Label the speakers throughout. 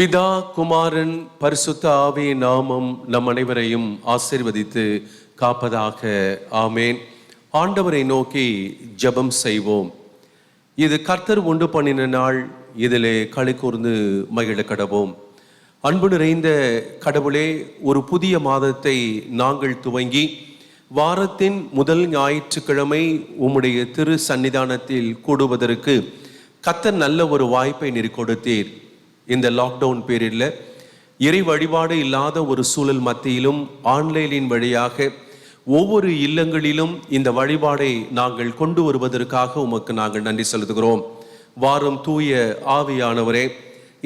Speaker 1: பிதா, குமாரன், பரிசுத்த ஆவியின் நாமம் நம் அனைவரையும் ஆசீர்வதித்து காப்பதாக. ஆமேன். ஆண்டவரை நோக்கி ஜெபம் செய்வோம். இது கர்த்தர் உண்டு பண்ணின நாள், இதிலே களி கூர்ந்து மகிழ கடவோம். அன்பு நிறைந்த கடவுளே, ஒரு புதிய மாதத்தை நாங்கள் துவங்கி வாரத்தின் முதல் ஞாயிற்றுக்கிழமை உம்முடைய திரு சன்னிதானத்தில் கூடுவதற்கு கர்த்தர் நல்ல ஒரு வாய்ப்பை நீர் கொடுத்தீர். இந்த லாக்டவுன் பீரியடில் இறை வழிபாடு இல்லாத ஒரு சூழல் மத்தியிலும் ஆன்லைனின் வழியாக ஒவ்வொரு இல்லங்களிலும் இந்த வழிபாடை நாங்கள் கொண்டு வருவதற்காக உமக்கு நாங்கள் நன்றி செலுத்துகிறோம். வாரம் தூய ஆவியானவரே,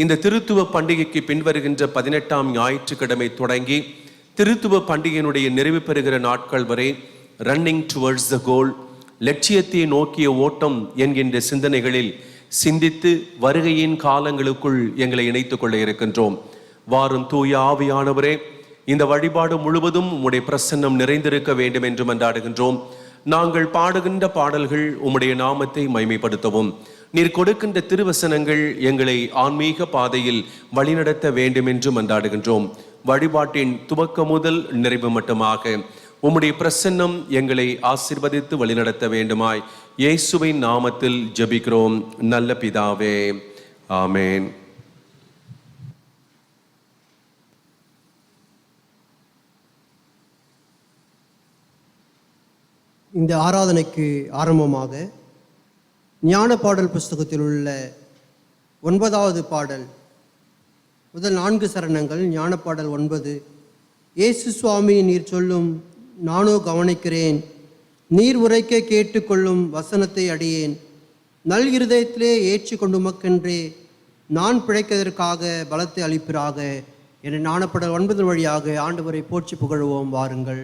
Speaker 1: இந்த திருத்துவ பண்டிகைக்கு பின்வருகின்ற 18ஆம் ஞாயிற்றுக்கிழமை தொடங்கி திருத்துவ பண்டிகையினுடைய நிறைவு பெறுகிற நாட்கள் வரை ரன்னிங் டுவர்ட்ஸ் த கோல், லட்சியத்தை நோக்கிய ஓட்டம் என்கின்ற சிந்தனைகளில் சிந்தித்து வருகையின் காலங்களுக்குள் எங்களை இணைத்துக் கொள்ள இருக்கின்றோம். வாரும் தூய ஆவியானவரே, இந்த வழிபாடு முழுவதும் உம்முடைய பிரசன்னம் நிறைந்திருக்க வேண்டும் என்று மன்றாடுகின்றோம். நாங்கள் பாடுகின்ற பாடல்கள் உம்முடைய நாமத்தை மைமைப்படுத்தவும், நீர் கொடுக்கின்ற திருவசனங்கள் எங்களை ஆன்மீக பாதையில் வழிநடத்த வேண்டும் என்று மன்றாடுகின்றோம். வழிபாட்டின் துவக்கம் முதல் நிறைவு மட்டுமாக உம்முடைய பிரசன்னம் எங்களை ஆசீர்வதித்து வழிநடத்த வேண்டுமாய் இயேசுவின் நாமத்தில் ஜெபிக்கிறோம் நல்ல பிதாவே, ஆமேன்.
Speaker 2: இந்த ஆராதனைக்கு ஆரம்பமாக ஞான பாடல் புஸ்தகத்தில் உள்ள 9வது பாடல், முதல் 4 சரணங்கள். ஞான பாடல் 9. இயேசு சுவாமி, நீர் சொல்லும் நானோ கவனிக்கிறேன், நீர் உரைக்க கேட்டுக்கொள்ளும் வசனத்தை அடியேன், நல் இருதயத்திலே ஏற்றி கொண்டு மக்கென்றே நான் பிழைப்பதற்காக பலத்தை அளிப்பிறாக என ஞானப்பாடல் 9 வழியாக ஆண்டவரை போற்றி புகழுவோம். வாருங்கள்.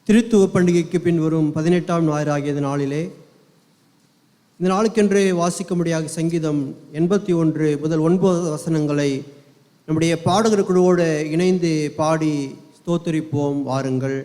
Speaker 2: திருத்துவ பண்டிகைக்கு பின் வரும் 18ஆம் ஞாயிறு ஆகிய நாளிலே இந்த நாளுக்கென்று வாசிக்க முடியாத சங்கீதம் 81 முதல் 9 வசனங்களை நம்முடைய பாடகர் குழுவோடு இணைந்து பாடி ஸ்தோத்திரிப்போம். வாருங்கள்.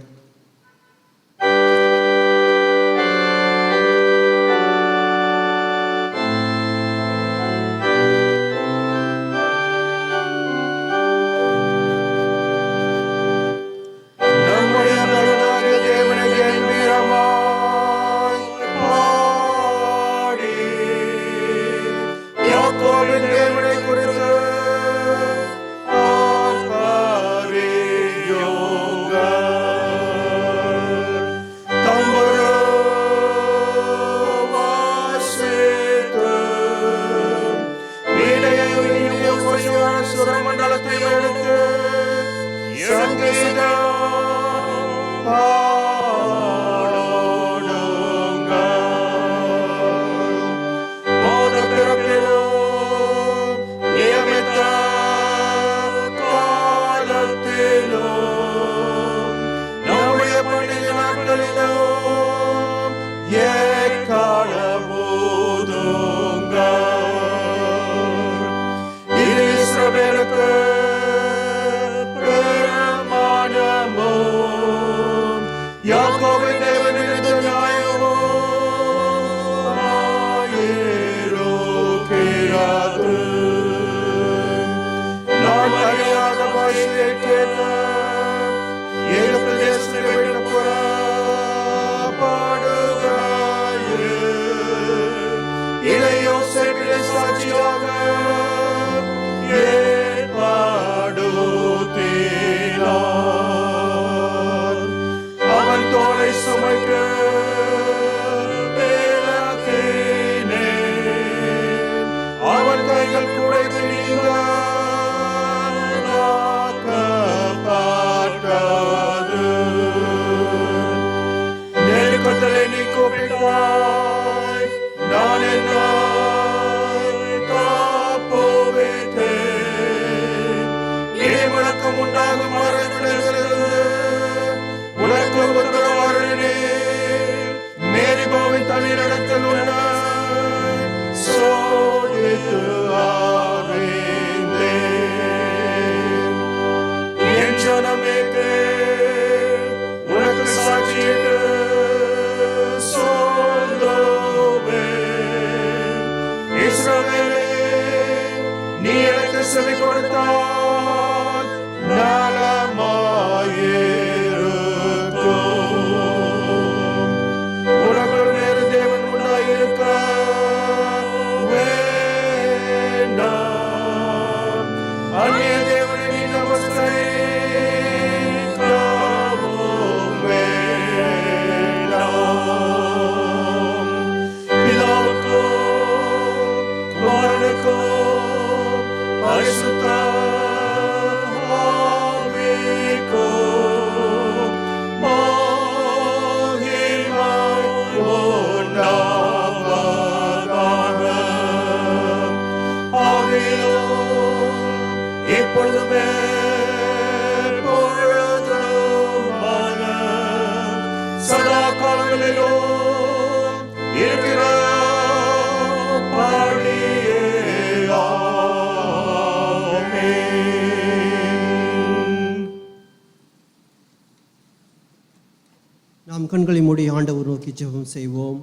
Speaker 2: நாம் கண்களை மூடி ஆண்டவர் நோக்கி ஜெபம் செய்வோம்.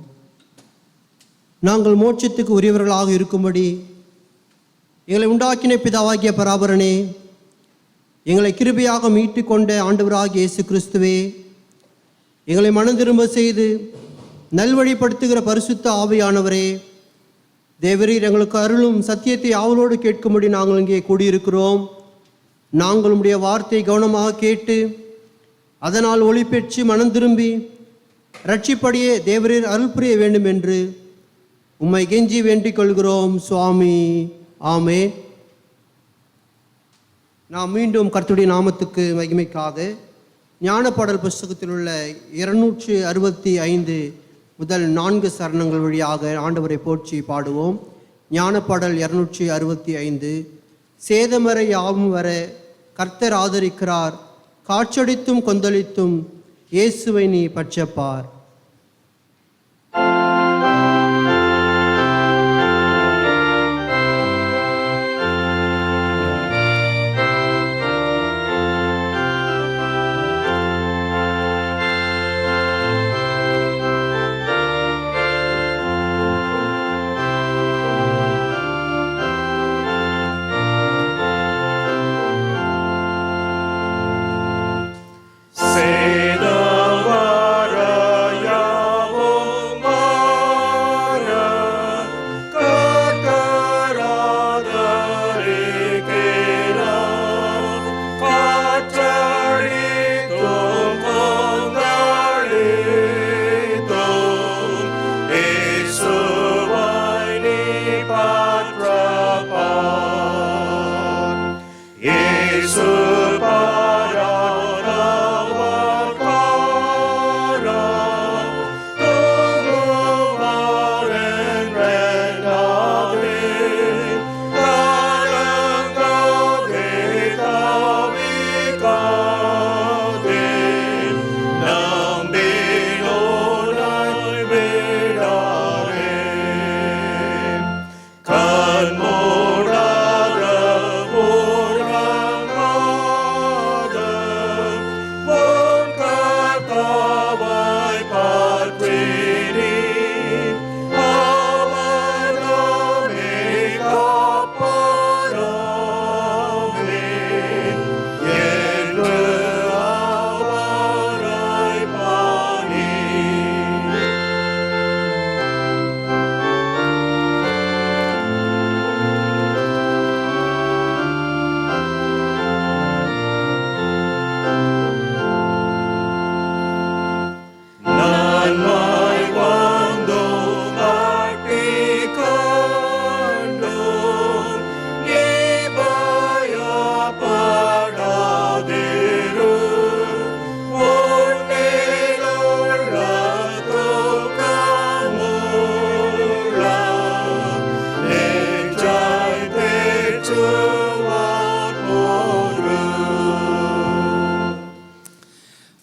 Speaker 2: நாங்கள் மோட்சத்துக்கு உரியவர்களாக இருக்கும்படி எங்களை உண்டாக்கின பிதாவாகிய பராபரனே, எங்களை கிருபையாக மீட்டு கொண்ட ஆண்டவராகிய இயேசு கிறிஸ்துவே, எங்களை மனம் திரும்ப செய்து நல்வழிப்படுத்துகிற பரிசுத்த ஆவியானவரே, தேவரீர் எங்களுக்கு அருளும் சத்தியத்தை ஆவலோடு கேட்கும்படி நாங்கள் இங்கே கூடியிருக்கிறோம். நாங்கள் உம்முடைய வார்த்தையை கவனமாக கேட்டு அதனால் ஒளி பெற்று மனம் திரும்பி ரட்சிப்படியே தேவரீர் அருள் புரிய வேண்டும் என்று உம்மை கெஞ்சி வேண்டிக் கொள்கிறோம் சுவாமி. ஆமென். நாம் மீண்டும் கர்த்தருடைய நாமத்துக்கு மகிமைக்காக ஞானப்பாடல் புஸ்தகத்தில் உள்ள 265 முதல் 4 சரணங்கள் வழியாக ஆண்டவரை போற்றி பாடுவோம். ஞானப்பாடல் 265. சேதமறை யாவும் வர கர்த்தர் ஆதரிக்கிறார், காற்றடித்தும் கொந்தளித்தும் இயேசுவை நீ பட்சப்பார்.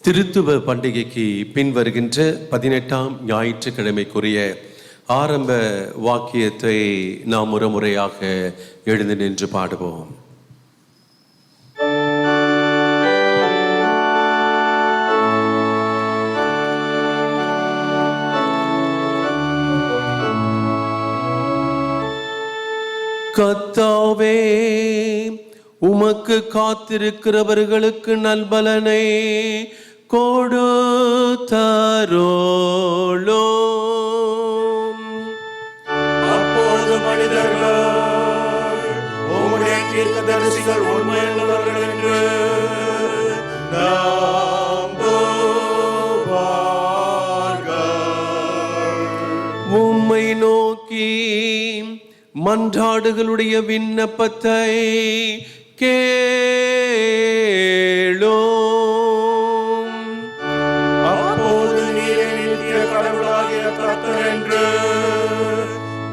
Speaker 1: திருத்துவ பண்டிகைக்கு பின் வருகின்ற 18ஆம் ஞாயிற்றுக்கிழமைக்குரிய ஆரம்ப வாக்கியத்தை நாம் முறையாக எழுந்து நின்று பாடுவோம். கர்த்தாவே, உமக்கு காத்திருக்கிறவர்களுக்கு நல்பலனை கொடுத்தருளும்.
Speaker 3: அப்போது மனிதர்கள் உம்முடைய தீர்க்கதரிசிகள் உண்மையுள்ளவர்கள் என்று நம்புவார்கள்.
Speaker 1: உம்மை நோக்கி மன்றாடுகளுடைய விண்ணப்பத்தை கேளும்.
Speaker 3: அப்போது நீரே நித்திய கடவுளாகிய கர்த்தர் என்று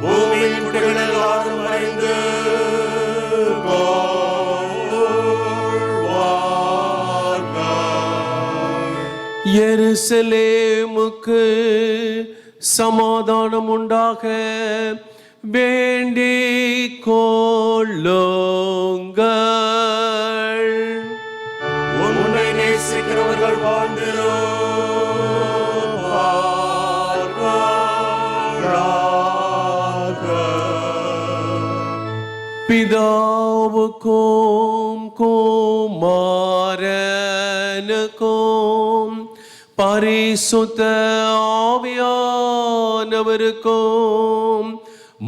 Speaker 3: பூமியின் குடிகள் எல்லாரும் அறிந்து கொள்வார்கள்.
Speaker 1: எருசலேமுக்கு சமாதானம் உண்டாக வேண்டிக் கொள்ளுங்கள்.
Speaker 3: உன்னை நேசிக்கிறவர்கள்
Speaker 1: பிதாவுக்கும் குமாரனுக்கும் பரிசுத்த ஆவியானவருக்கும்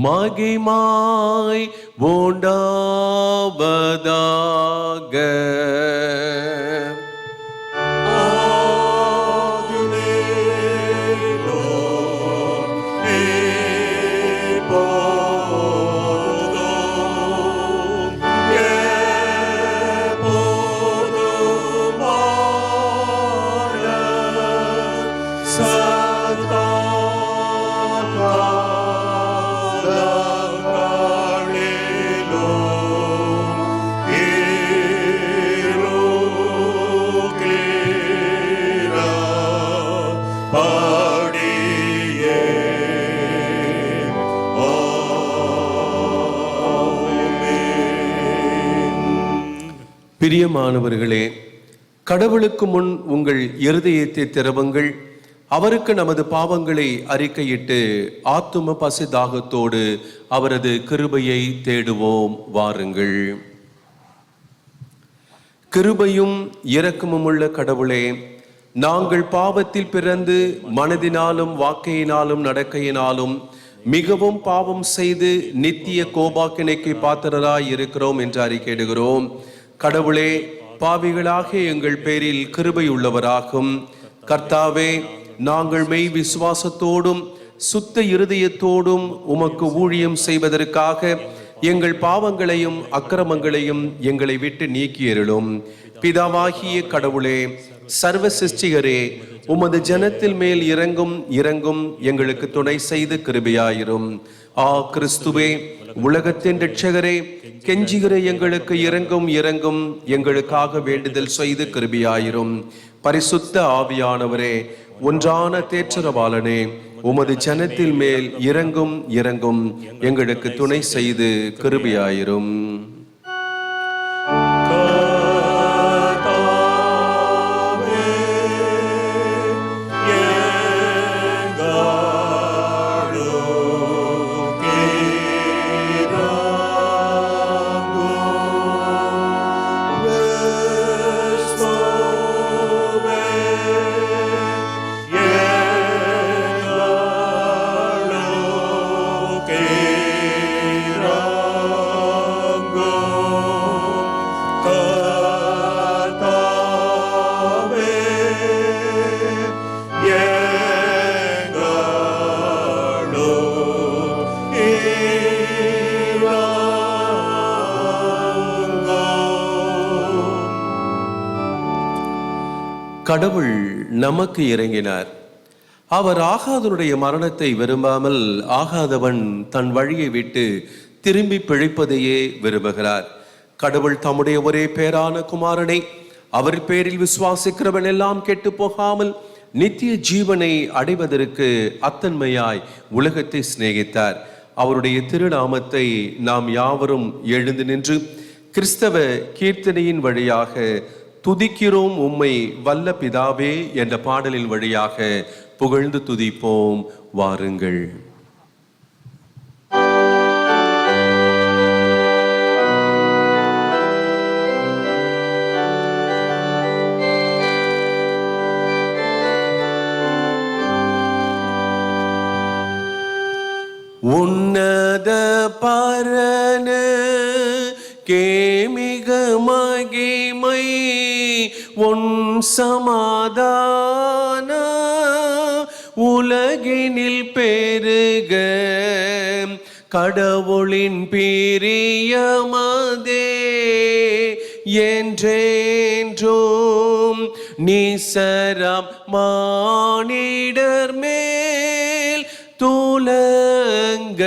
Speaker 1: மகிமாய் உண்டாவதாக.
Speaker 3: Hero
Speaker 1: பிரியமானவர்களே, கடவுளுக்கு முன் உங்கள் இருதயத்தை திறவுங்கள். அவருக்கு நமது பாவங்களை அறிக்கையிட்டு ஆத்தும பசிதாகத்தோடு அவரது கிருபையை தேடுவோம். வாருங்கள். கிருபையும் இரக்கமும் உள்ள கடவுளே, நாங்கள் பாவத்தில் பிறந்து மனதினாலும் வாக்கையினாலும் நடக்கையினாலும் மிகவும் பாவம் செய்து நித்திய கோபாக்கினைக்கு பாத்திரராய் இருக்கிறோம் என்று அறிக்கையிடுகிறோம். கடவுளே, பாவிகளாகிய எங்கள் பேரில் கிருபை உள்ளவராகும். கர்த்தாவே, நாங்கள் மெய் விசுவாசத்தோடும் சுத்த இருதயத்தோடும் உமக்கு ஊழியம் செய்வதற்காக எங்கள் பாவங்களையும் அக்கிரமங்களையும் எங்களை விட்டு நீக்கியருளும். பிதாவாகிய கடவுளே, சர்வ சிருஷ்டிகரே, உமது ஜனத்தில் மேல் இறங்கும் எங்களுக்கு துணை செய்து கிருபையாயிரும். கிறிஸ்துவே, உலகத்தின் இரட்சகரே, கெஞ்சுகிற எங்களுக்கு இறங்கும் எங்களுக்காக வேண்டுதல் செய்து கிருபையாயிரும். பரிசுத்த ஆவியானவரே, ஒன்றான தேற்றரவாளனே, உமது ஜனத்தில் மேல் இறங்கும் எங்களுக்கு துணை செய்து கிருபையாயிரும். கடவுள் நமக்கு இறங்கினார். அவர் ஆகாதவனுடைய மரணத்தை விரும்பாமல் ஆகாதவன் தன் வழியை விட்டு திரும்பி பிழைப்பதையே விரும்புகிறார். கடவுள் தம்முடைய ஒரே பேரான குமாரனை அவர் பேரில் விசுவாசிக்கிறவன் எல்லாம் கெட்டு போகாமல் நித்திய ஜீவனை அடைவதற்கு அத்தன்மையாய் உலகத்தை சிநேகித்தார். அவருடைய திருநாமத்தை நாம் யாவரும் எழுந்து நின்று கிறிஸ்தவ கீர்த்தனையின் வழியாக துதிக்கிறோம் உம்மை வல்ல பிதாவே என்ற பாடலின் வழியாக புகழ்ந்து துதிப்போம். வாருங்கள். உன்னத பரன கேமிக மகிமை உன் சமாதான உலகினில் பெருக கடவுளின் பிரியமதே என்றென்றும் நீசரம் மானிடர் மேல் துலங்க.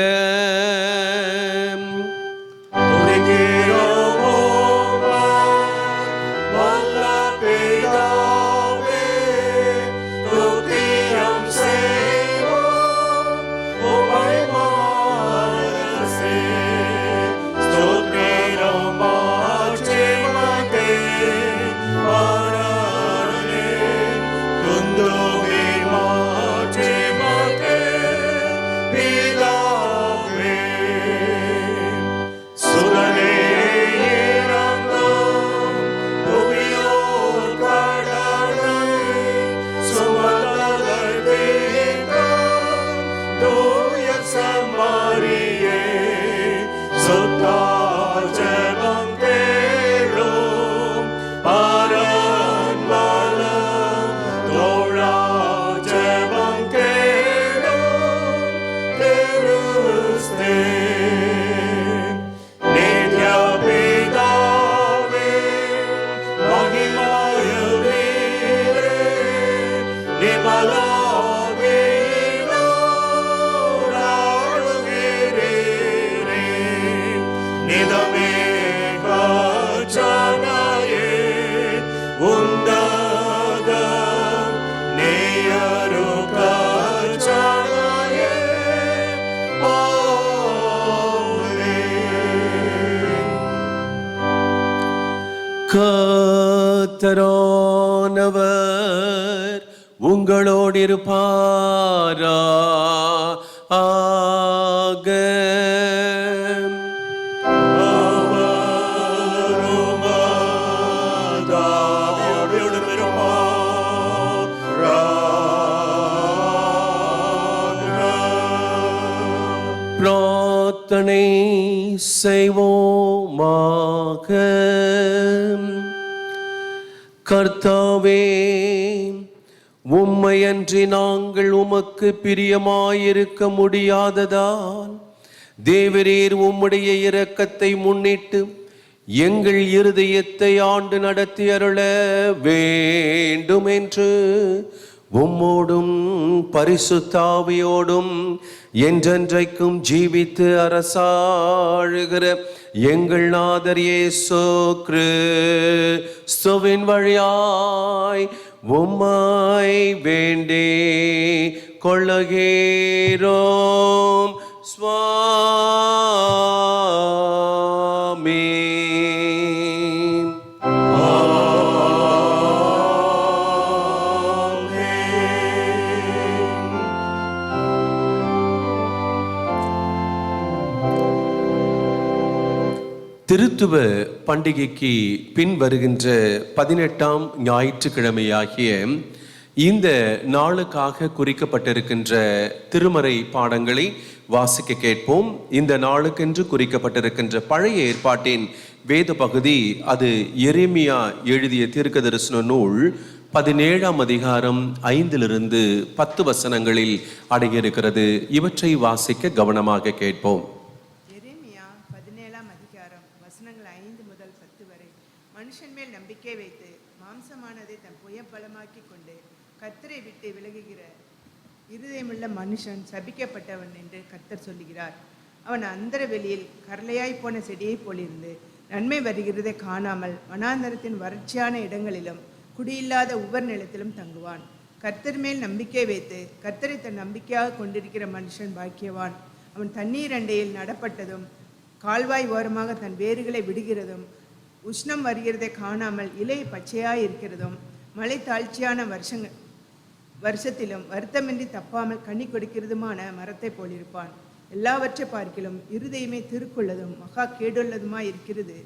Speaker 3: Tundo vi mate
Speaker 1: கர்த்தரானவர் உங்களோடு இருப்பாரா ஆக. பிரார்த்தனை செய்வோமாக. கர்த்தாவே, உம்மையன்றி நாங்கள் உமக்கு பிரியமாயிருக்க முடியாததால் தேவரீர் உம்முடைய இரக்கத்தை முன்னிட்டு எங்கள் இருதயத்தை ஆண்டு நடத்தி அருள வேண்டும் என்று உம்மோடும் பரிசுத்தாவியோடும் என்றென்றைக்கும் ஜீவித்து அரசாழுகிற எங்கள் நாதர் இயேசு கிறிஸ்துவின் வழியாய் உம்மை வேண்டே கொள்ளுகிறோம் சுவாமி. திருத்துவ பண்டிகைக்கு பின் வருகின்ற 18ஆம் ஞாயிற்றுக்கிழமையாகிய இந்த நாளுக்காக குறிக்கப்பட்டிருக்கின்ற திருமறை பாடங்களை வாசிக்க கேட்போம். இந்த நாளுக்கென்று குறிக்கப்பட்டிருக்கின்ற பழைய ஏற்பாட்டின் வேத பகுதி அது எரேமியா எழுதிய தீர்க்கதரிசன நூல் 17ஆம் அதிகாரம் 5 to 10 வசனங்களில் அடங்கியிருக்கிறது. இவற்றை வாசிக்க கவனமாக கேட்போம்.
Speaker 4: எரேமியா 17ஆம் அதிகாரம் வசனங்கள் 5 முதல் 10 வரை. மனுஷன் மேல் நம்பிக்கை வைத்து மாம்சமானதை தன் புயபலமாக்கி கொண்டு கர்த்தரை விட்டு விலகுகிற இருதயமுள்ள மனுஷன் சபிக்கப்பட்டவன் என்று கர்த்தர் சொல்லுகிறார். அவன் அந்தர வெளியில் கரளையாய் போன செடியைப் போலிருந்து நன்மை வருகிறதை காணாமல் வனாந்தரத்தின் வறட்சியான இடங்களிலும் குடியில்லாத உவர் நிலத்திலும் தங்குவான். கர்த்தர் மேல் நம்பிக்கை வைத்து கர்த்தரை தன் நம்பிக்கையாக கொண்டிருக்கிற மனுஷன் பாக்கியவான். அவன் தண்ணீர் அண்டையில் நடப்பட்டதும் கால்வாய் ஓரமாக தன் வேர்களை விடுகிறதும் உஷ்ணம் வருகிறதை காணாமல் இலை பச்சையாய் இருக்கிறதும் மழை தாழ்ச்சியான வருஷத்திலும் வருத்தமின்றி தப்பாமல் கனி கொடுக்கிறதுமான மரத்தை போலிருப்பான். எல்லாவற்றை பார்க்கிலும் இருதயமே திருக்குள்ளதும் மகா கேடுள்ளதுமாய் இருக்கிறது.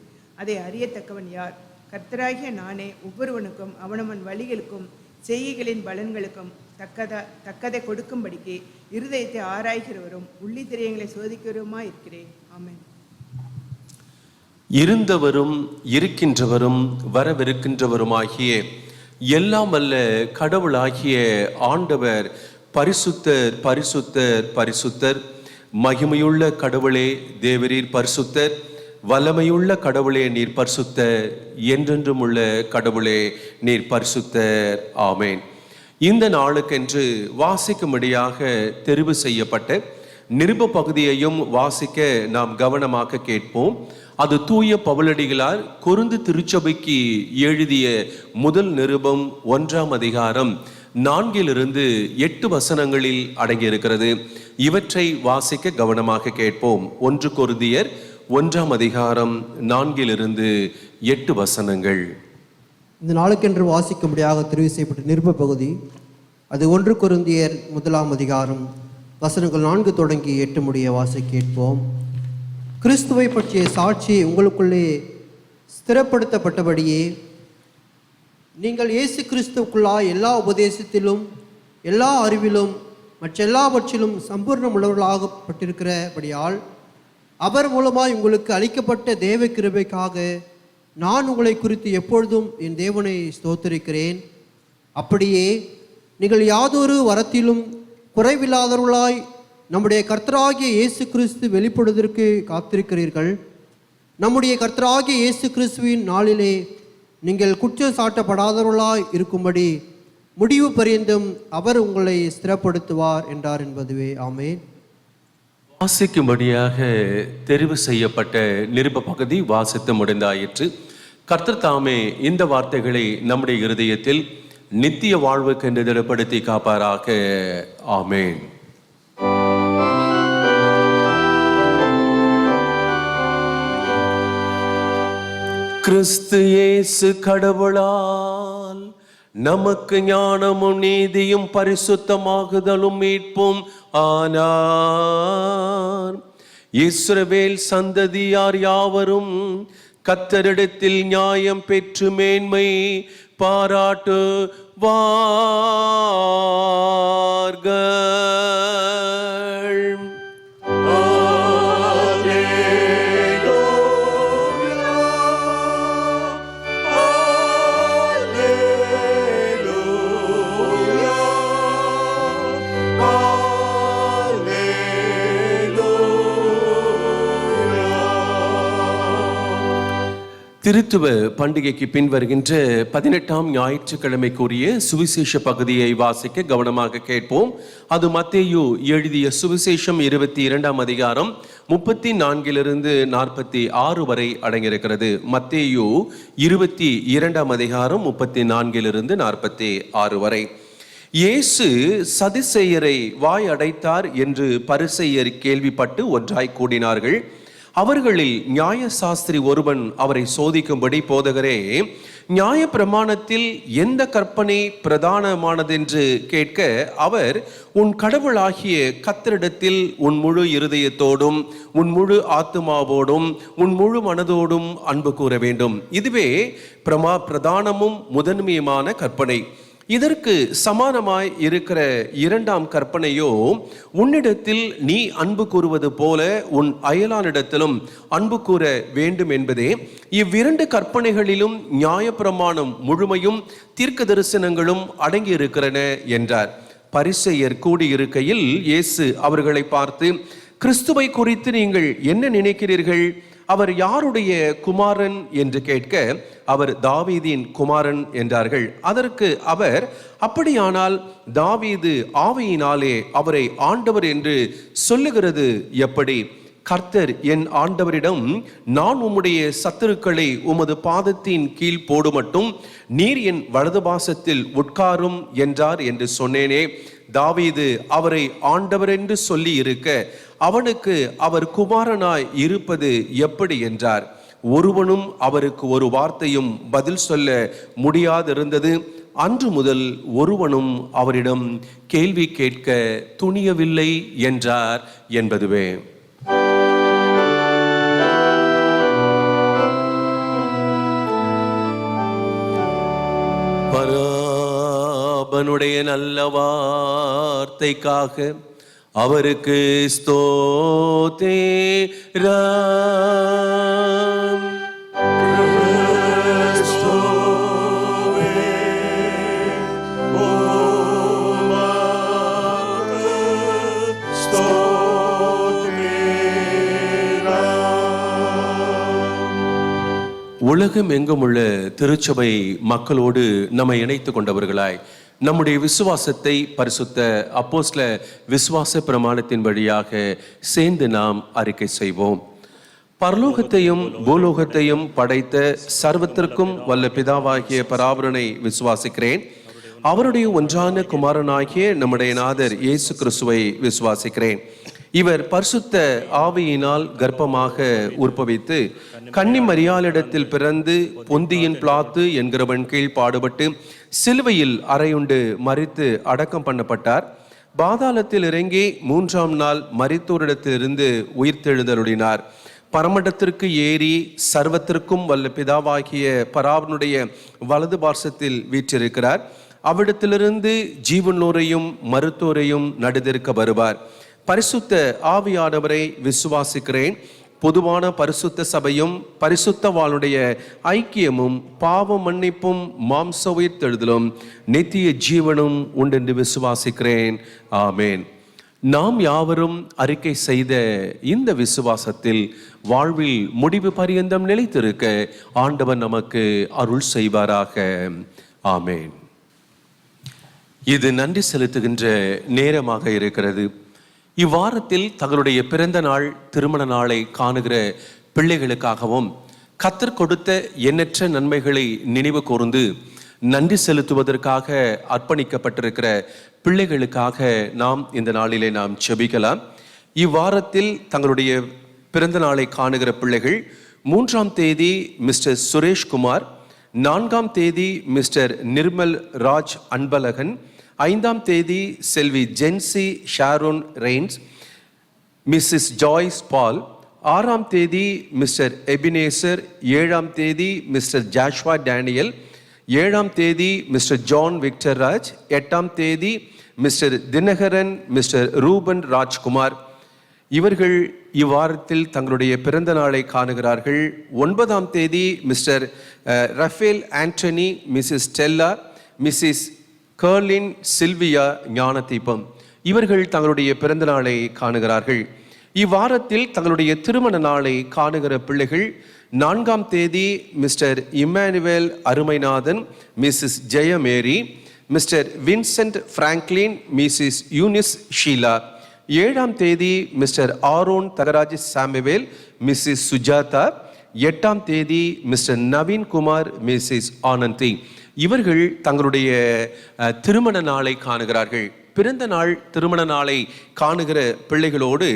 Speaker 4: அதை அறியத்தக்கவன் யார்? கர்த்தராகிய நானே ஒவ்வொருவனுக்கும் அவனவன் வழிகளுக்கும் செய்கைகளின் பலன்களுக்கும் தக்கதை கொடுக்கும்படிக்கு இருதயத்தை ஆராய்கிறவரும் உள்ளி திரையங்களை சோதிக்கிறவருமாய் இருக்கிறேன். ஆமென்.
Speaker 1: இருந்தவரும் இருக்கின்றவரும் வரவிருக்கின்றவருமாகிய எல்லாம் வல்ல கடவுளாகிய ஆண்டவர் பரிசுத்தர் பரிசுத்தர் பரிசுத்தர். மகிமையுள்ள கடவுளே தேவரீர் பரிசுத்தர். வல்லமையுள்ள கடவுளே நீர் பரிசுத்தர். என்றென்றும் உள்ள கடவுளே நீர் பரிசுத்தர். ஆமேன். இந்த நாளுக்கென்று வாசிக்கும்படியாக தெரிவு செய்யப்பட்ட நிருப பகுதியையும் வாசிக்க நாம் கவனமாக கேட்போம். அது தூய பவுலடிகளார் கொரிந்து திருச்சபைக்கு எழுதிய முதல் நிருபம் 1ஆம் அதிகாரம் 4 to 8 வசனங்களில் அடங்கியிருக்கிறது. இவற்றை வாசிக்க கவனமாக கேட்போம். 1 கொரிந்தியர் 1ஆம் அதிகாரம் 4 to 8 வசனங்கள்.
Speaker 2: இந்த நாளுக்கென்று வாசிக்கும்படியாக தெரிவு செய்யப்பட்ட நிருப பகுதி அது 1 கொரிந்தியர் 1ஆம் அதிகாரம் வசனங்கள் 4 தொடங்கி 8 முடிய வாசிக்க கேட்போம். கிறிஸ்துவை பற்றிய சாட்சி உங்களுக்குள்ளே ஸ்திரப்படுத்தப்பட்டபடியே நீங்கள் இயேசு கிறிஸ்துவுக்குள்ளாய் எல்லா உபதேசத்திலும் எல்லா அறிவிலும் மற்றெல்லாவற்றிலும் சம்பூர்ணம் உள்ளவர்களாகப்பட்டிருக்கிறபடியால் அவர் மூலமாய் உங்களுக்கு அளிக்கப்பட்ட தேவ கிருபைக்காக நான் உங்களை குறித்து எப்பொழுதும் என் தேவனை ஸ்தோத்திரிக்கிறேன். அப்படியே நீங்கள் யாதொரு வரத்திலும் குறைவில்லாதவர்களாய் நம்முடைய கர்த்தராகிய இயேசு கிறிஸ்து வெளிப்படுவதற்கு காத்திருக்கிறீர்கள். நம்முடைய கர்த்தராகிய இயேசு கிறிஸ்துவின் நாளிலே நீங்கள் குற்றம் சாட்டப்படாதவர்களாய் இருக்கும்படி முடிவு பரியந்தம் அவர் உங்களை ஸ்திரப்படுத்துவார் என்றார் என்பதுவே. ஆமென்.
Speaker 1: வாசிக்கும்படியாக தெரிவு செய்யப்பட்ட நிருப பகுதி வாசித்து முடிந்தாயிற்று. கர்த்தர் தாமே இந்த வார்த்தைகளை நம்முடைய இருதயத்தில் நித்திய வாழ்வுக்கு என்று திடப்படுத்தி காப்பாராக. ஆமென். கிறிஸ்து இயேசு கடவுளால் நமக்கு ஞானமும் நீதியும் பரிசுத்தமாகுதலும் மீட்பும் ஆனார். இஸ்ரவேல் சந்ததியார் யாவரும் கர்த்தரிடத்தில் நியாயம் பெற்று மேன்மை பாராட்டுவார்கள். திருத்துவ பண்டிகைக்கு பின் வருகின்ற 18ஆம் ஞாயிற்றுக்கிழமைக்குரிய சுவிசேஷ பகுதியை வாசிக்க கவனமாக கேட்போம். அது மத்தேயு எழுதிய சுவிசேஷம் 22ஆம் அதிகாரம் 34 46 வரை அடங்கியிருக்கிறது. மத்தேயு 22ஆம் அதிகாரம் 34 46 வரை. இயேசு சதுசேயரை வாய் அடைத்தார் என்று பரிசேயர் கேள்விப்பட்டு ஒன்றாய் கூடினார்கள். அவர்களில் நியாய சாஸ்திரி ஒருவன் அவரை சோதிக்கும்படி, போதகரே, நியாய பிரமாணத்தில் எந்த கற்பனை பிரதானமானதென்று கேட்க, அவர், உன் கடவுளாகிய கர்த்தரிடத்தில் உன் முழு இருதயத்தோடும் உன் முழு ஆத்துமாவோடும் உன் முழு மனதோடும் அன்பு கூற வேண்டும். இதுவே பிரதானமும் முதன்மையுமான கற்பனை. இதற்கு சமானமாய் இருக்கிற இரண்டாம் கற்பனையோ, உன்னிடத்தில் நீ அன்பு கூறுவது போல உன் அயலானிடத்திலும் அன்பு கூற வேண்டும் என்பதே. இவ்விரண்டு கற்பனைகளிலும் நியாயப்பிரமாணம் முழுமையும் தீர்க்க தரிசனங்களும் அடங்கி இருக்கிறன என்றார். பரிசேயர் கூடியிருக்கையில் இயேசு அவர்களை பார்த்து, கிறிஸ்துவை குறித்து நீங்கள் என்ன நினைக்கிறீர்கள்? அவர் யாருடைய குமாரன் என்று கேட்க, அவர் தாவீதின் குமாரன் என்றார்கள். அதற்கு அவர், அப்படியானால் தாவீது ஆவியினாலே அவரை ஆண்டவர் என்று சொல்லுகிறது எப்படி? கர்த்தர் என் ஆண்டவரிடம், நான் உம்முடைய சத்துருக்களை உமது பாதத்தின் கீழ் போடுமட்டும் நீர் என் வலது பாசத்தில் உட்காரும் என்றார் என்று சொன்னேனே. தாவீது அவரை ஆண்டவர் என்று சொல்லி இருக்க, அவனுக்கு அவர் குமாரனாய் இருப்பது எப்படி என்றார். ஒருவனும் அவருக்கு ஒரு வார்த்தையும் பதில் சொல்ல முடியாதிருந்தது. அன்று முதல் ஒருவனும் அவரிடம் கேள்வி கேட்க துணியவில்லை என்றார் என்பதுவே. பராபனுடைய நல்ல வார்த்தைக்காக அவருக்கு ஸ்தோத்திரம். உலகம் எங்கும் உள்ள திருச்சபை மக்களோடு நம்மை இணைத்துக் கொண்டவர்களாய் நம்முடைய விசுவாசத்தை பரிசுத்த அப்போஸ்தல விசுவாச பிரமாணத்தின் வழியாக சேர்ந்து நாம் அறிக்கை செய்வோம். பரலோகத்தையும் பூலோகத்தையும் படைத்த சர்வத்திற்கும் வல்ல பிதாவாகிய பராபரனை விசுவாசிக்கிறேன். அவருடைய ஒன்றான குமாரனாகிய நம்முடைய நாதர் இயேசு கிறிஸ்துவை விசுவாசிக்கிறேன். இவர் பரிசுத்த ஆவியினால் கர்ப்பமாக உற்பவித்து கன்னி மரியாளிடத்தில் பிறந்து பொந்தியின் பிலாத்து என்கிறவன் கீழ் பாடுபட்டு சிலுவையில் அறையுண்டு மரித்து அடக்கம் பண்ணப்பட்டார். பாதாளத்தில் இறங்கி 3ஆம் நாள் மரித்தோரிடத்திலிருந்து உயிர்த்தெழுந்தருளினார். பரமண்டத்திற்கு ஏறி சர்வத்திற்கும் வல்ல பிதாவாகிய பராபரனுடைய வலது பார்சத்தில் வீற்றிருக்கிறார். அவ்விடத்திலிருந்து ஜீவனோரையும் மருத்துவரையும் நடுதிருக்க வருவார். பரிசுத்த ஆவியானவரை விசுவாசிக்கிறேன். பொதுவான பரிசுத்த சபையும் பரிசுத்தவாளுடைய ஐக்கியமும் பாவ மன்னிப்பும் மாம்ச உயிர்த்தெழுதலும் நித்திய ஜீவனும் உண்டென்று விசுவாசிக்கிறேன். ஆமேன். நாம் யாவரும் அறிக்கை செய்த இந்த விசுவாசத்தில் வாழ்வில் முடிவு பரியந்தம் நிலைத்திருக்க ஆண்டவர் நமக்கு அருள் செய்வாராக. ஆமேன். இது நன்றி செலுத்துகின்ற நேரமாக இருக்கிறது. இவ்வாரத்தில் தங்களுடைய பிறந்த நாள், திருமண நாளை காணுகிற பிள்ளைகளுக்காகவும் கர்த்தர் கொடுத்த எண்ணற்ற நன்மைகளை நினைவு கூர்ந்து நன்றி செலுத்துவதற்காக அர்ப்பணிக்கப்பட்டிருக்கிற பிள்ளைகளுக்காக நாம் இந்த நாளிலே நாம் ஜெபிக்கலாம். இவ்வாரத்தில் தங்களுடைய பிறந்த நாளை காணுகிற பிள்ளைகள் 3ஆம் தேதி மிஸ்டர் சுரேஷ்குமார், 4ஆம் தேதி மிஸ்டர் நிர்மல் ராஜ் அன்பழகன், 5ஆம் தேதி செல்வி Jency Sharon Rains, Mrs Joyce Paul, 6ஆம் தேதி மிஸ்டர் எபினேசர், 7ஆம் தேதி மிஸ்டர் ஜாஷ்வா டேனியல், 7ஆம் தேதி மிஸ்டர் ஜான் விக்டர் ராஜ், 8ஆம் தேதி Mr Dinakaran, Mr Reuben Rajkumar. இவர்கள் இவ்வாரத்தில் தங்களுடைய பிறந்த நாளை காணுகிறார்கள். 9ஆம் தேதி Mr Raphael Antony, Mrs Stella, Mrs Carlin Sylvia Gnanadeepam. இவர்கள் தங்களுடைய பிறந்த நாளை காணுகிறார்கள். இவ்வாரத்தில் தங்களுடைய திருமண நாளை காணுகிற பிள்ளைகள் 4ஆம் தேதி Mr Emmanuel Arumainathan, Mrs Jayamary, Mr Vincent Franklin, Mrs Eunice Sheela. 7ஆம் தேதி Mr Aaron Thagaraj Samuel, Mrs Sujatha. 8ஆம் தேதி மிஸ்டர் நவீன் குமார், மிஸ்ஸஸ் ஆனந்தி. இவர்கள் தங்களுடைய திருமண நாளை காணுகிறார்கள். பிறந்த நாள் திருமண நாளை காணுகிற பிள்ளைகளோடு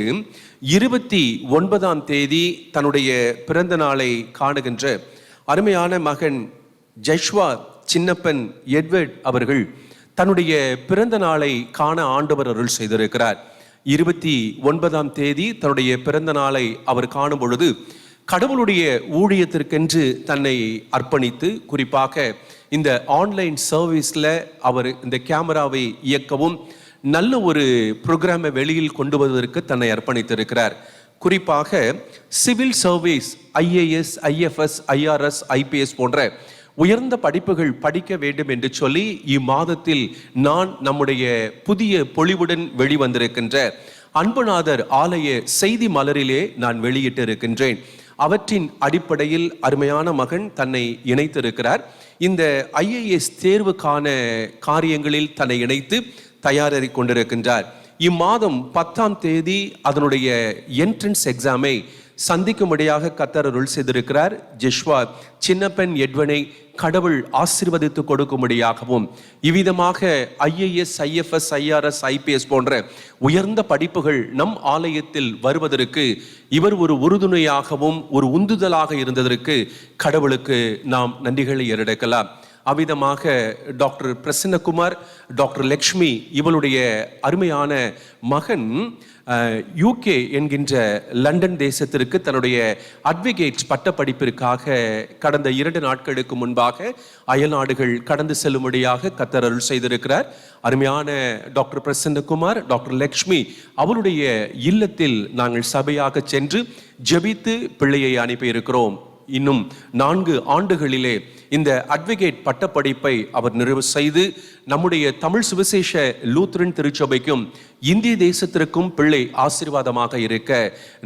Speaker 1: 29ஆம் தேதி தன்னுடைய பிறந்த நாளை காணுகின்ற அருமையான மகன் ஜஷ்வா சின்னப்பன் எட்வர்ட் அவர்கள் தன்னுடைய பிறந்த நாளை காண ஆண்டவர் அருள் செய்திருக்கிறார். 29ஆம் தேதி தன்னுடைய பிறந்த நாளை அவர் காணும் பொழுது கடவுளுடைய ஊழியத்திற்கென்று தன்னை அர்ப்பணித்து, குறிப்பாக இந்த ஆன்லைன் சர்வீஸில் அவர் இந்த கேமராவை இயக்கவும் நல்ல ஒரு ப்ரோக்ராமை வெளியில் கொண்டு வருவதற்கு தன்னை அர்ப்பணித்திருக்கிறார். குறிப்பாக civil service, IAS, IFS, IRS, IPS போன்ற உயர்ந்த படிப்புகள் படிக்க வேண்டும் என்று சொல்லி இம்மாதத்தில் நான் நம்முடைய புதிய பொலிவுடன் வெளிவந்திருக்கின்ற அன்புநாதர் ஆலய செய்தி மலரிலே நான் வெளியிட்டு இருக்கின்றேன். அவற்றின் அடிப்படையில் அருமையான மகன் தன்னை இணைத்திருக்கிறார். இந்த IAS தேர்வுக்கான காரியங்களில் தன்னை இணைத்து தயாரி கொண்டிருக்கின்றார். இம்மாதம் 10ஆம் தேதி அதனுடைய என்ட்ரன்ஸ் எக்ஸாமை சந்திக்கும்படியாக கர்த்தர் அருள் செய்திருக்கிறார். ஜெஷ்வா சின்னப்பன் எட்வனை கடவுள் ஆசீர்வதித்து கொடுக்கும்படியாகவும், இவ்விதமாக IAS, IFS, IRS, IPS போன்ற உயர்ந்த படிப்புகள் நம் ஆலயத்தில் வருவதற்கு இவர் ஒரு உறுதுணையாகவும் ஒரு உந்துதலாக இருந்ததற்கு கடவுளுக்கு நாம் நன்றிகளை ஏறெடுக்கலாம். அவ்விதமாக டாக்டர் பிரசன்னகுமார், டாக்டர் லக்ஷ்மி இவளுடைய அருமையான மகன் UK என்கின்ற லண்டன் தேசத்திற்கு தன்னுடைய அட்வொகேட் பட்டப்படிப்பிற்காக கடந்த 2 நாட்களுக்கு முன்பாக அயல்நாடுகள் கடந்து செல்லும்படியாக கர்த்தர் அருள் செய்திருக்கிறார். அருமையான டாக்டர் பிரசன்னகுமார், டாக்டர் லக்ஷ்மி அவருடைய இல்லத்தில் நாங்கள் சபையாக சென்று ஜெபித்து பிள்ளையை அனுப்பியிருக்கிறோம். இன்னும் 4 ஆண்டுகளிலே இந்த அட்வொகேட் பட்டப்படிப்பை அவர் நிறைவு செய்து நம்முடைய தமிழ் சுவிசேஷ லூத்ரன் திருச்சபைக்கும் இந்திய தேசத்திற்கும் பிள்ளை ஆசீர்வாதமாக இருக்க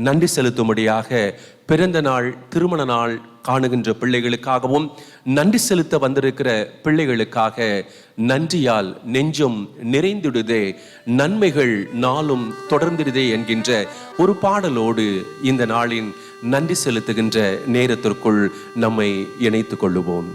Speaker 1: நன்றி செலுத்தும்படியாக பிறந்த நாள் திருமண நாள் காணுகின்ற பிள்ளைகளுக்காகவும் நன்றி செலுத்த வந்திருக்கிற பிள்ளைகளுக்காக நன்றியால் நெஞ்சம் நிறைந்திடுதே, நன்மைகள் நாளும் தொடர்ந்திடுதே என்கின்ற ஒரு பாடலோடு இந்த நாளின் நன்றி செலுத்துகின்ற நேரத்திற்குள் நம்மை இணைத்துக் கொள்ளுவோம்.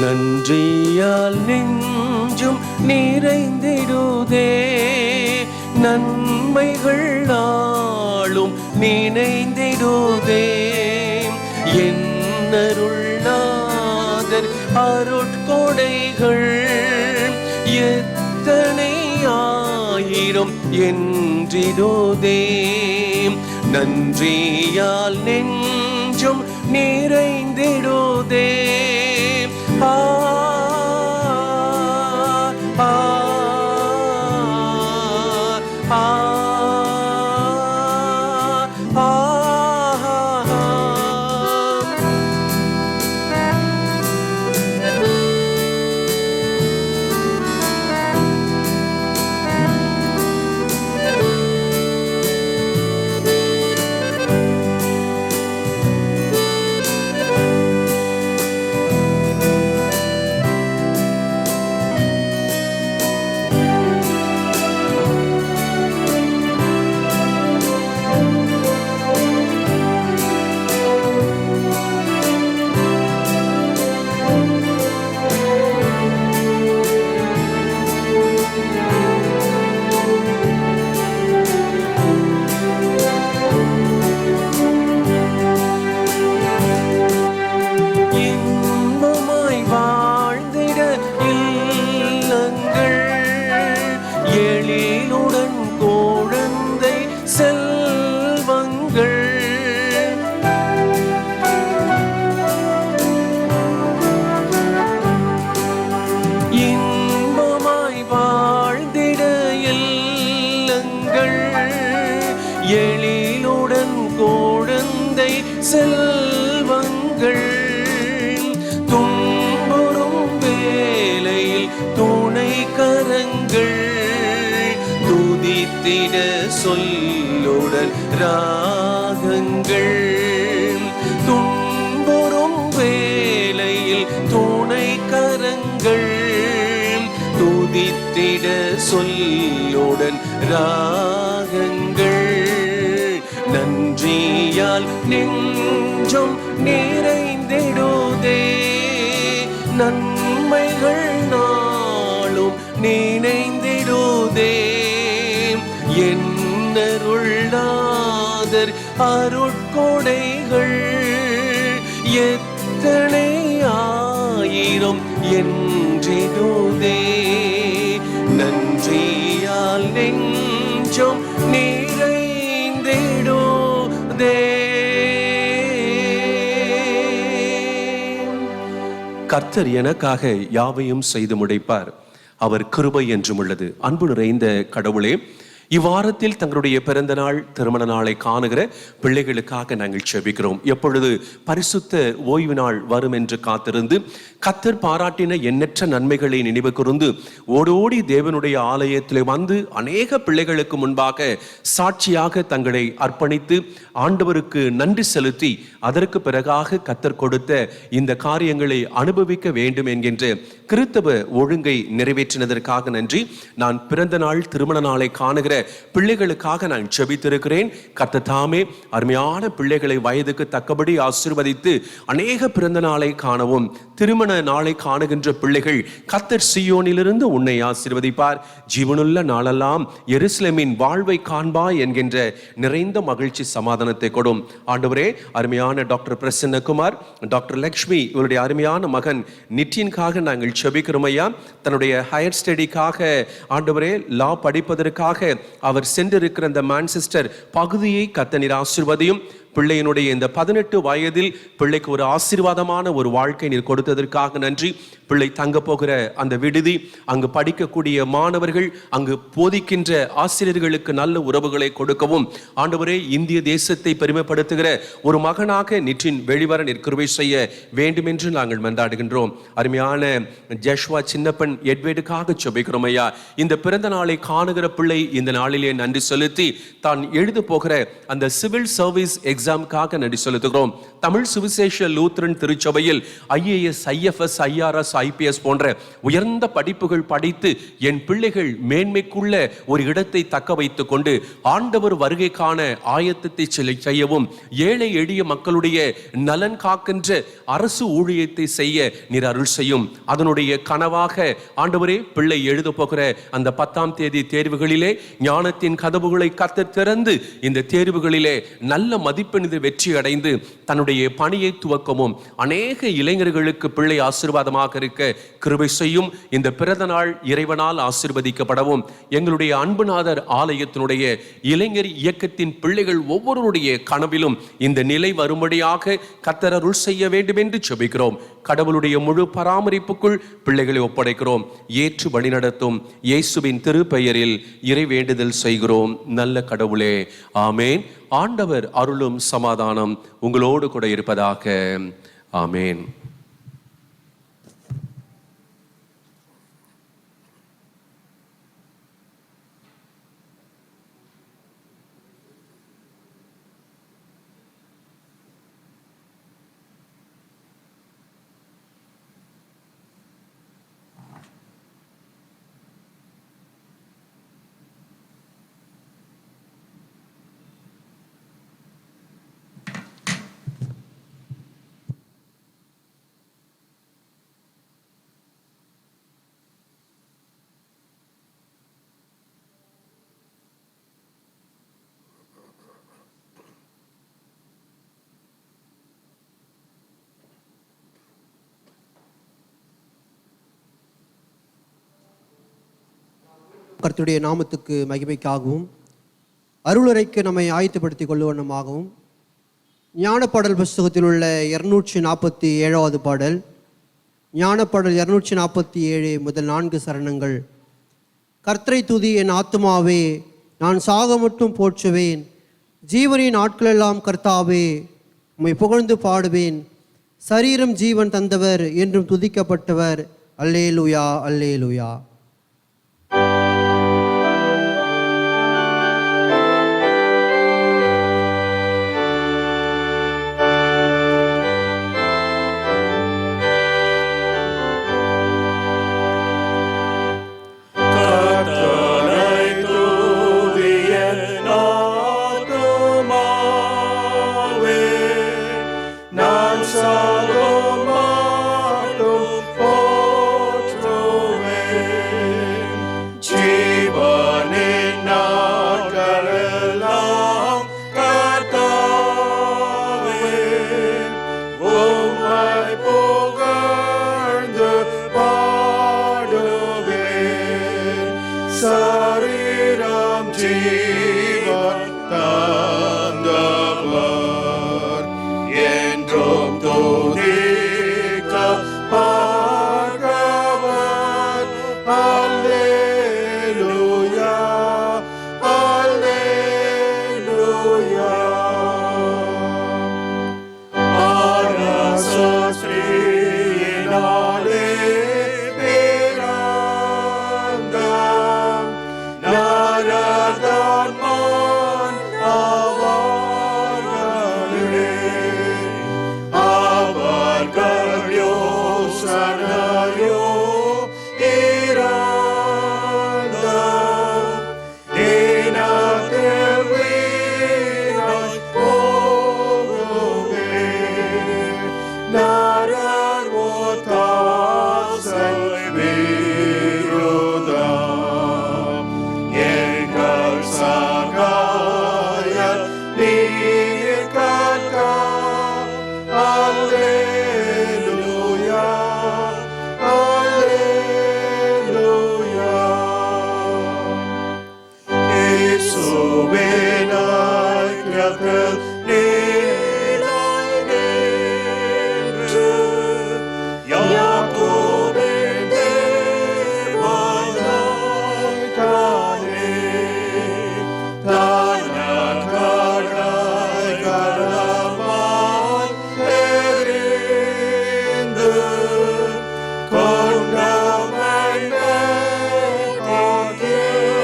Speaker 1: நன்றியால் நெஞ்சும் நிறைந்திடுதே, நன்மைகள் நாளும் நினைந்திடுதே, என்னருள்நாதர் அருட்கொடைகள் எத்தனை ஆயிரம் என்றிடுதே. நன்றியால் நெஞ்சும் நிறைந்திடுதே. ஆ ஆ ஆ ஆ செல்வங்கள் துன்புறும் வேளையில் துணை கரங்கள் துதித்திட சொல்லுடன் ராகங்கள் துன்புறும் வேளையில் துணை கரங்கள் துதித்திட சொல்லுடன் ராகங்கள் நன்றியால் நெஞ்சம் நிறைந்திடுதே நன்மைகள் நாளும் நினைந்திடுதே என்னருள்ளாதர் அருட்கொடைகள் எத்தனை ஆயிரம் என்றிடுதே நன்றியால் நெஞ்சம் நிறைந்திடுதே. கர்த்தர் எனக்காக யாவையும் செய்து முடிப்பார், அவர் கிருபை என்றும் உள்ளது. அன்பு நிறைந்த கடவுளே, இவ்வாரத்தில் தங்களுடைய பிறந்த நாள் திருமண நாளை காணுகிற பிள்ளைகளுக்காக நாங்கள் செபிக்கிறோம். எப்பொழுது பரிசுத்த ஓய்வு நாள் வரும் என்று காத்திருந்து கர்த்தர் பாராட்டின எண்ணற்ற நன்மைகளை நினைவு கூர்ந்து ஓடோடி தேவனுடைய ஆலயத்தில் வந்து அநேக பிள்ளைகளுக்கு முன்பாக சாட்சியாக தங்களை அர்ப்பணித்து ஆண்டவருக்கு நன்றி செலுத்தி அதற்கு பிறகாக கர்த்தர் கொடுத்த இந்த காரியங்களை அனுபவிக்க வேண்டும் என்கின்ற கிறிஸ்தவ ஒழுங்கை நிறைவேற்றினதற்காக நன்றி. நான் பிறந்த நாள் திருமண நாளை காணுகிற பிள்ளைகளுக்காக நான் ஜெபித்திருக்கிறேன். கர்த்தர் தாமே அருமையான பிள்ளைகளை வயதுக்கு தக்கபடி ஆசீர்வதித்து அநேக பிறந்த நாளை காணவும் திருமண நாளை காணுகின்ற பிள்ளைகள் கர்த்தர் சீயோனிலிருந்து உன்னை ஆசீர்வதிப்பார், ஜீவனுள்ள நாளெல்லாம் எருசலேமின் வாழ்வை காண்பாய் என்கின்ற நிறைந்த மகிழ்ச்சி சமாதானத்தை கொடும். ஆண்டவரே, அருமையான டாக்டர் பிரசன்னகுமார், டாக்டர் லக்ஷ்மி இவருடைய அருமையான மகன் நிட்டின்காக நாங்கள் ஜெபிக்கிறோம் ஐயா. தன்னுடைய ஹையர் ஸ்டடிக்காக ஆண்டவரே லா படிப்பதற்காக அவர் சென்றிருக்கிற அந்த மான்செஸ்டர் பகுதியை கர்த்தர் ஆசீர்வதியும். பிள்ளையினுடைய இந்த 18 வயதில் பிள்ளைக்கு ஒரு ஆசீர்வாதமான ஒரு வாழ்க்கை நீர் கொடுத்ததற்காக நன்றி. பிள்ளை தங்க போகிற அந்த விடுதி, அங்கு படிக்கக்கூடிய மாணவர்கள், அங்கு போதிக்கின்ற ஆசிரியர்களுக்கு நல்ல உறவுகளை கொடுக்கவும் ஆண்டவரே, இந்திய தேசத்தை பெருமைப்படுத்துகிற ஒரு மகனாக நிற்றின் வெளிவர நிற்கிருவை செய்ய வேண்டும் என்று நாங்கள் மன்றாடுகின்றோம். அருமையான ஜஷ்வா சின்னப்பன் எட்வேடுக்காக ஜெபிக்கிறோம் ஐயா. இந்த பிறந்த நாளை காணுகிற பிள்ளை இந்த நாளிலே நன்றி செலுத்தி தான் எழுத போகிற அந்த சிவில் சர்வீஸ் எக்ஸாமுக்காக நன்றி செலுத்துகிறோம். தமிழ் சுவிசேஷ லூத்ரன் திருச்சபையில் IAS, IFS, IRS, IPS போன்ற உயர்ந்த படிப்புகள் படித்து என் பிள்ளைகள் மேன்மைக்குள்ள ஒரு இடத்தை தக்க வைத்துக் கொண்டு ஆண்டவர் வருகைக்கான ஆயத்தத்தை செய்யவும் ஏழை எளிய மக்களுடைய நலன் காக்கின்ற அரசு ஊழியத்தை செய்ய நீர் அருள் செய்யும். அதனுடைய கனவாக ஆண்டவரே, பிள்ளை எழுத போகிற அந்த 10ஆம் தேதி தேர்வுகளிலே ஞானத்தின் கதவுகளை கர்த்தர் திறந்து இந்த தேர்வுகளிலே நல்ல மதிப்பெண்ணில் வெற்றி அடைந்து தன்னுடைய பணியை துவக்கவும் அநேக இளைஞர்களுக்கு பிள்ளை ஆசீர்வாதமாக இருக்க கிருபை செய்யும். இந்த பிறந்த நாள் இறைவனால் ஆசீர்வதிக்கப்படவும் எங்களுடைய அன்புநாதர் ஆலயத்தினுடைய இளைஞர் இயக்கத்தின் பிள்ளைகள் ஒவ்வொருடைய கனவிலும் இந்த நிலை வரும்படியாக கர்த்தர் அருள் செய்ய வேண்டும் என்று ஜெபிக்கிறோம். கடவுளுடைய முழு பராமரிப்புக்குள் பிள்ளைகளை ஒப்படைக்கிறோம். ஏற்று வழிநடத்தும் இயேசுவின் திருப்பெயரில் இறை வேண்டுதல் செய்கிறோம் நல்ல கடவுளே, ஆமேன். ஆண்டவர் அருளும் சமாதானம் உங்களோடு கூட இருப்பதாக. ஆமேன்.
Speaker 2: கர்த்தருடைய நாமத்துக்கு மகிமைக்காகவும் அருளுரைக்கு நம்மை ஆயத்தப்படுத்திக் கொள்ளுவனமாகவும் ஞானப்பாடல் புஸ்தகத்தில் உள்ள 247வது பாடல், ஞானப்பாடல் 247 முதல் 4 சரணங்கள். கர்த்தரை துதி என் ஆத்துமாவே, நான் சாக மட்டும் போற்றுவேன். ஜீவனின் நாட்களெல்லாம் கர்த்தாவே உம்மை புகழ்ந்து பாடுவேன். சரீரம் ஜீவன் தந்தவர் என்றும் துதிக்கப்பட்டவர். அல்லேலூயா, அல்லேலூயா.
Speaker 3: சரீரம் ஜீவன் தந்தவர் என்றும் துதிக்கப்பட்டவர். அல்லேலூயா, அல்லேலூயா. அரசஸ்ரீயினாலே பிறந்த நரதன்மான் அவர்களே. அவர்கள் யோசனையோ இறந்த தினத்தில் வீணாய் போகுமே. நரர் ஒத்தாசை விரோதம் எங்கள் சகாயர் நீர் கர்த்தா. அல்லேலூயா, அல்லேலூயா. இயேசுவே நாயகத்தில் நீராய் நின்று யாக்கோபின் தேவனாய் தானே தானகராய் கரமால் தெரிந்து கொண்டவனே தாகியானே.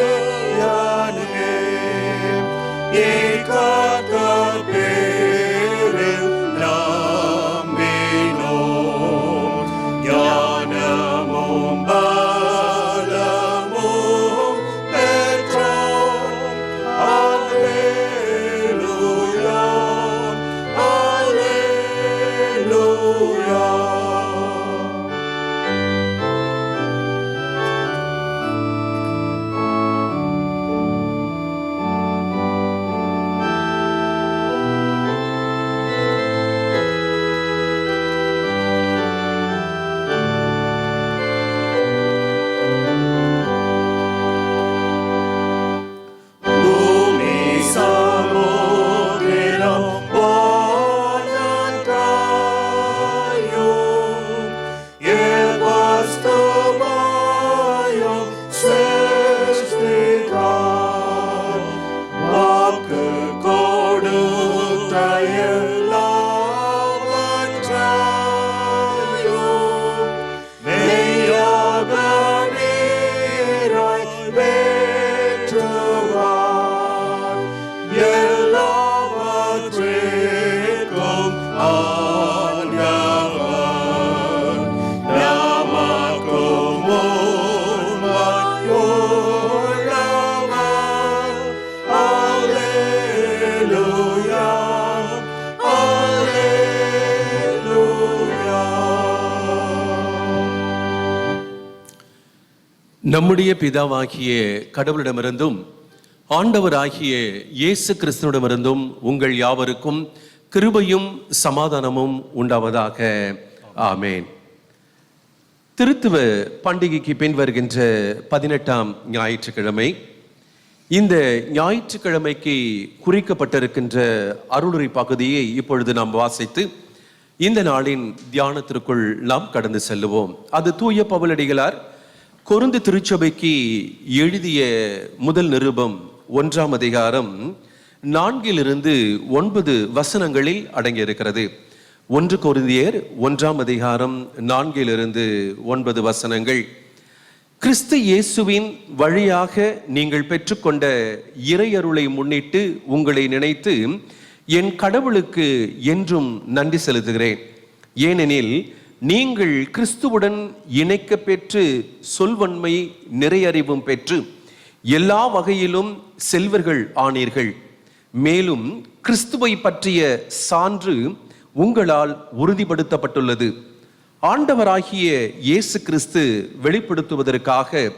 Speaker 3: ஏகாதர் பேரில் நம்பினோம். ஞானமும் பலமும் பெற்றோம். அல்லேலூயா, அல்லேலூயா. பூமி சமுத்திரம் வானத்தாயும் எவஸ்துவாயும் சிருஷ்டித்தார். வாக்கு கொடுத்த எல்லாவற்றையும் மெய்யாக நீராய் வேற்றுவார். எல்லாவற்றிற்கும் ஆண்டவர். நமக்கும் உண்மையுள்ளவர். அல்லேலூயா, அல்லேலூயா.
Speaker 1: நம்முடைய பிதாவாகிய கடவுளிடமிருந்தும் ஆண்டவராகிய இயேசு கிறிஸ்துவிடமிருந்தும் உங்கள் யாவருக்கும் கிருபையும் சமாதானமும் உண்டாவதாக. ஆமேன். திருத்துவ பண்டிகைக்கு பின் வருகின்ற 18ஆம் ஞாயிற்றுக்கிழமை. இந்த ஞாயிற்றுக்கிழமைக்கு குறிக்கப்பட்டிருக்கின்ற அருளுரை பகுதியை இப்பொழுது நாம் வாசித்து இந்த நாளின் தியானத்திற்குள் நாம் கடந்து செல்லுவோம். அது தூய பவுலடிகளார் கொரிந்து திருச்சபைக்கு எழுதிய முதல் நிருபம் 1ஆம் அதிகாரம் 4-9 வசனங்களில் அடங்கியிருக்கிறது. 1 கொரிந்தியர் 1 4-9 வசனங்கள். கிறிஸ்து இயேசுவின் வழியாக நீங்கள் பெற்றுக்கொண்ட இறையருளை முன்னிட்டு உங்களை நினைத்து என் கடவுளுக்கு என்றும் நன்றி செலுத்துகிறேன். ஏனெனில் நீங்கள் கிறிஸ்துவுடன் இணைக்க பெற்று சொல்வன்மை நிறையறிவும் பெற்று எல்லா வகையிலும் செல்வர்கள் ஆனீர்கள். மேலும் கிறிஸ்துவை பற்றிய சான்று உங்களால் உறுதிப்படுத்தப்பட்டுள்ளது. ஆண்டவராகிய இயேசு கிறிஸ்து வெளிப்படுத்துவதற்காக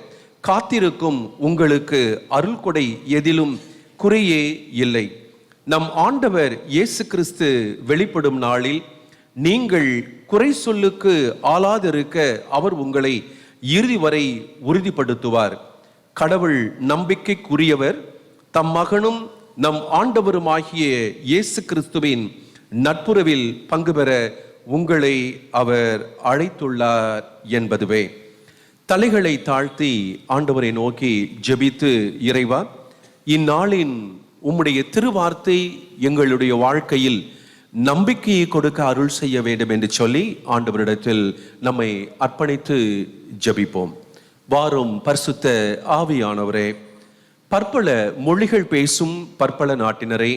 Speaker 1: காத்திருக்கும் உங்களுக்கு அருள்கொடை எதிலும் குறையே இல்லை. நம் ஆண்டவர் இயேசு கிறிஸ்து வெளிப்படும் நாளில் நீங்கள் குறை சொல்லுக்கு ஆளாதிருக்க அவர் உங்களை இறுதி வரை உறுதிப்படுத்துவார். கடவுள் நம்பிக்கைக்குரியவர். தம் மகனும் நம் ஆண்டவருமாகிய இயேசு கிறிஸ்துவின் நட்புறவில் பங்கு பெற உங்களை அவர் அழைத்துள்ளார் என்பதுவே. தலைகளை தாழ்த்தி ஆண்டவரை நோக்கி ஜெபித்து, இறைவா, இந்நாளின் உம்முடைய திருவார்த்தை எங்களுடைய வாழ்க்கையில் நம்பிக்கையை கொடுக்க அருள் செய்ய வேண்டும் என்று சொல்லி ஆண்டவரிடத்தில் நம்மை அர்ப்பணித்து ஜெபிப்போம். வாரும் பரிசுத்த ஆவியானவரே, பற்பல மொழிகள் பேசும் பற்பல நாட்டினரை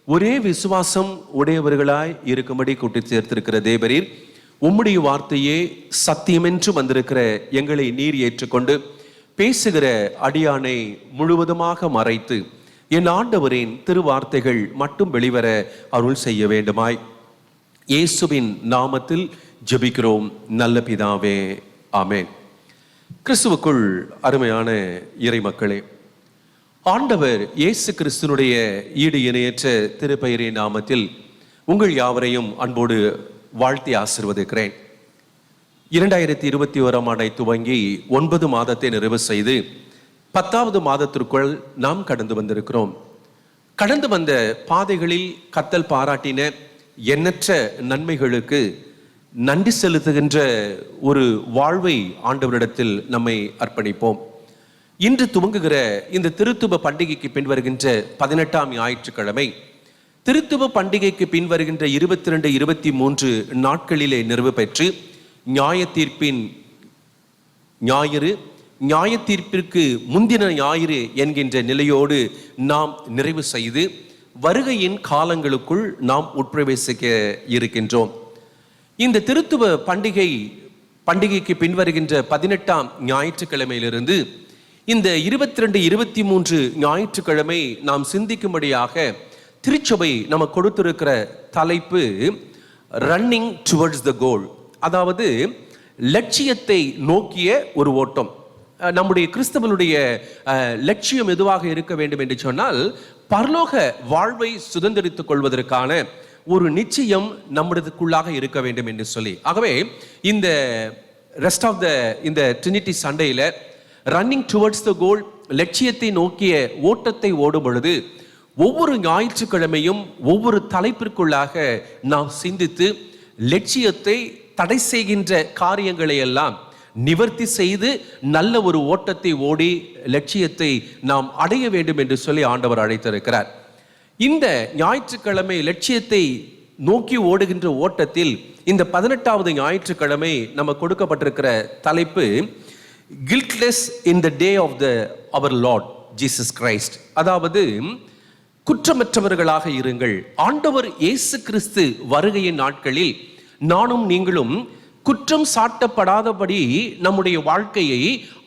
Speaker 1: ஒரே விசுவாசம் உடையவர்களாய் இருக்கும்படி கூட்டி சேர்த்திருக்கிற தேவரீர், உம்முடைய வார்த்தையே சத்தியமென்று வந்திருக்கிற எங்களை நீர் ஏற்றுக்கொண்டு பேசுகிற அடியானை முழுவதுமாக மறைத்து என் ஆண்டவரின் திருவார்த்தைகள் மட்டும் வெளிவர அருள் செய்ய வேண்டுமாய் இயேசுவின் நாமத்தில் ஜெபிக்கிறோம் நல்ல பிதாவே, ஆமென். கிறிஸ்துவுக்குள் அருமையான இறை மக்களே, ஆண்டவர் இயேசு கிறிஸ்துனுடைய ஈடு இணையற்ற திருப்பெயரின் நாமத்தில் உங்கள் யாவரையும் அன்போடு வாழ்த்தி ஆசீர்வதிக்கிறேன். 2021 ஆண்டை துவங்கி 9 மாதத்தை நிறைவு செய்து 10வது மாதத்திற்குள் நாம் கடந்து வந்திருக்கிறோம். கடந்து வந்த பாதைகளில் கர்த்தர் பாராட்டின எண்ணற்ற நன்மைகளுக்கு நன்றி செலுத்துகின்ற ஒரு வாழ்வை ஆண்டவரிடத்தில் நம்மை அர்ப்பணிப்போம். இன்று துவங்குகிற இந்த திருத்துவ பண்டிகைக்கு பின் வருகின்ற 18ஆம் ஞாயிற்றுக்கிழமை திருத்துவ பண்டிகைக்கு பின் வருகின்ற 22, 23 நாட்களிலே நிறைவு பெற்று நியாயத்தீர்ப்பின் ஞாயிறு, நியாயத்தீர்ப்பிற்கு முந்தின ஞாயிறு என்கின்ற நிலையோடு நாம் நிறைவு செய்து வருகையின் காலங்களுக்குள் நாம் உட்பிரவேசிக்க இருக்கின்றோம். இந்த திருத்துவ பண்டிகைக்கு பின்வருகின்ற 18ஆம் ஞாயிற்றுக்கிழமையிலிருந்து இந்த 22, 23 ஞாயிற்றுக்கிழமை நாம் சிந்திக்கும்படியாக திருச்சபை நம்ம கொடுத்திருக்கிற தலைப்பு ரன்னிங் டுவர்ட்ஸ் த கோல், அதாவது லட்சியத்தை நோக்கிய ஒரு ஓட்டம். நம்முடைய கிறிஸ்தவனுடைய லட்சியம் எதுவாக இருக்க வேண்டும் என்று சொன்னால் பரலோக வாழ்வை சுதந்திரித்துக் கொள்வதற்கான ஒரு நிச்சயம் நம்முடையதுக்குள்ளாக இருக்க வேண்டும் என்று சொல்லி, ஆகவே இந்த ரெஸ்ட் ஆஃப் இந்த ட்ரினிட்டி சண்டேல ரன்னிங் டுவர்ட்ஸ் த கோல், லட்சியத்தை நோக்கிய ஓட்டத்தை ஓடும் பொழுது ஒவ்வொரு ஞாயிற்றுக்கிழமையும் ஒவ்வொரு தலைப்பிற்குள்ளாக நாம் சிந்தித்து லட்சியத்தை தடை செய்கின்ற காரியங்களை எல்லாம் நிவர்த்தி செய்து நல்ல ஒரு ஓட்டத்தை ஓடி லட்சியத்தை நாம் அடைய வேண்டும் என்று சொல்லி ஆண்டவர் அழைத்திருக்கிறார். இந்த ஞாயிற்றுக்கிழமை லட்சியத்தை நோக்கி ஓடுகின்ற ஓட்டத்தில் இந்த 18வது ஞாயிற்றுக்கிழமை நம்ம கொடுக்கப்பட்டிருக்கிற தலைப்பு guiltless in the day of our Lord Jesus Christ, அதாவது குற்றமற்றவர்களாக இருங்கள். ஆண்டவர் இயேசு கிறிஸ்து வருகையின் நாட்களில் நானும் நீங்களும் குற்றம் சாட்டப்படாதபடி நம்முடைய வாழ்க்கையை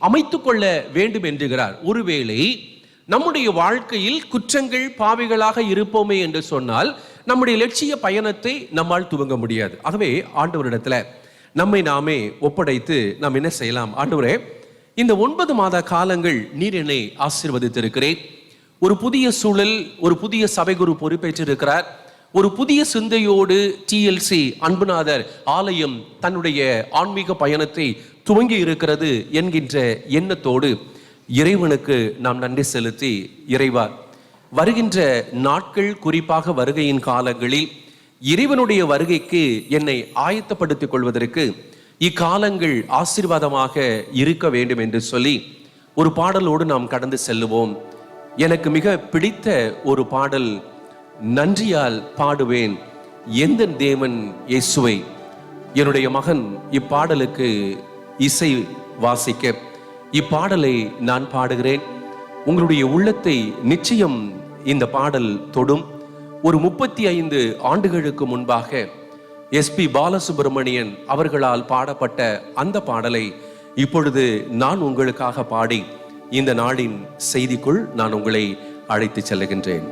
Speaker 1: அமைத்துக் கொள்ள வேண்டும் என்கிறார். ஒருவேளை நம்முடைய வாழ்க்கையில் குற்றங்கள் பாவிகளாக இருப்போமே என்று சொன்னால் நம்முடைய லட்சிய பயணத்தை நம்மால் துவங்க முடியாது. ஆகவே ஆண்டவரிடத்துல நம்மை நாமே ஒப்படைத்து நாம் என்ன செய்யலாம்? ஆண்டவரே, இந்த 9 மாத காலங்கள் நீர் என்னை ஆசீர்வதித்திருக்கிறேன். ஒரு புதிய சூழல், ஒரு புதிய சபைகுரு பொறுப்பேற்றிருக்கிறார். ஒரு புதிய சிந்தையோடு TLC அன்புநாதர் ஆலயம் தன்னுடைய ஆன்மீக பயணத்தை துவங்கி இருக்கிறது என்கின்ற எண்ணத்தோடு இறைவனுக்கு நாம் நன்றி செலுத்தி, இறைவா, வருகின்ற நாட்கள், குறிப்பாக வருகையின் காலங்களில் இறைவனுடைய வருகைக்கு என்னை ஆயத்தப்படுத்திக் கொள்வதற்கு இக்காலங்கள் ஆசீர்வாதமாக இருக்க வேண்டும் என்று சொல்லி ஒரு பாடலோடு நாம் கடந்து செல்லுவோம். எனக்கு மிக பிடித்த ஒரு பாடல், நன்றியால் பாடுவேன் எந்த தேவன் இயேசுவை. என்னுடைய மகன் இப்பாடலுக்கு இசை வாசிக்க இப்பாடலை நான் பாடுகிறேன். உங்களுடைய உள்ளத்தை நிச்சயம் இந்த பாடல் தொடும். ஒரு 35 ஆண்டுகளுக்கு முன்பாக SP பாலசுப்ரமணியன் அவர்களால் பாடப்பட்ட அந்த பாடலை இப்பொழுது நான் உங்களுக்காக பாடி இந்த நாளின் செய்திக்குள் நான் உங்களை அழைத்து செல்லுகின்றேன்.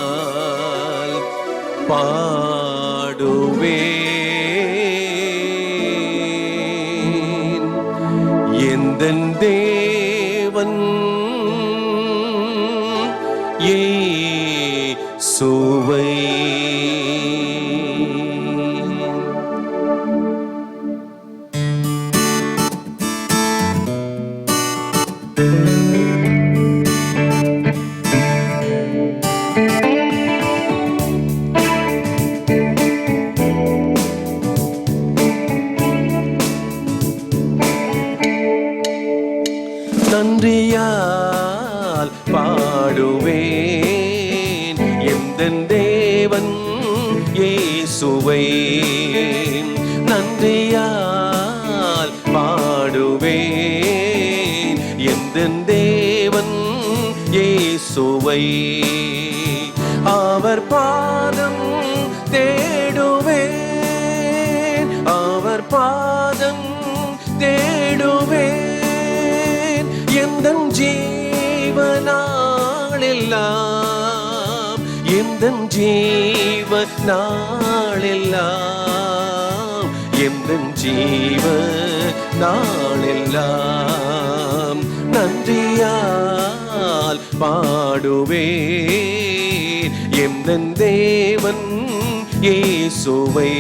Speaker 1: நன்றியால் பாடுவேன் எந்தன் தேவன் இயேசுவை. நன்றியால் பாடுவேன் எந்தன் தேவன் இயேசுவை. நன்றியால் பாடுவேன் எந்தன் தேவன் இயேசுவை. அவர் பாதம் தேடுவேன், அவர் பாதம் தேடுவேன் எந்தன் ஜீவனாளெல்லாம், எந்தன் ஜீவனாளெல்லாம், எந்தன் ஜீவனாளெல்லாம் நன்றியால் பாடுவேன் எந்தன் தேவன் இயேசுவை.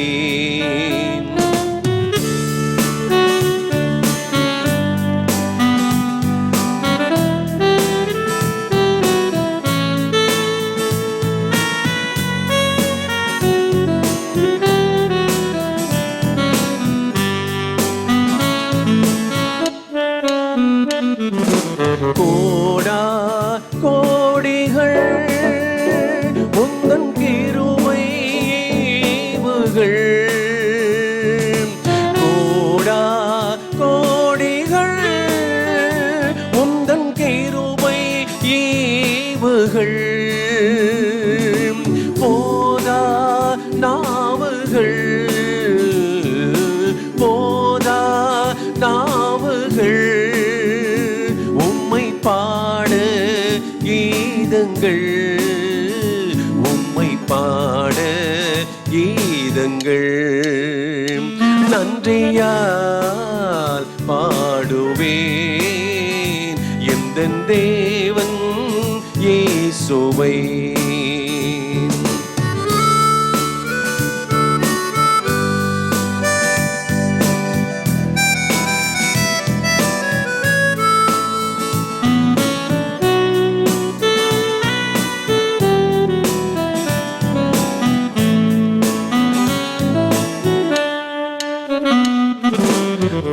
Speaker 1: கோடா கோடிகள் உந்தன் கிருபை ஈவுகள், கோடா கோடிகள் உந்தன் கிருபை ஈவுகள், போதா நாவுகள், போதா நாவுகள் பாட கீதங்கள், உம்மை பாட கீதங்கள். நன்றியால் பாடுவேன் எந்தன் தேவன் இயேசுவை.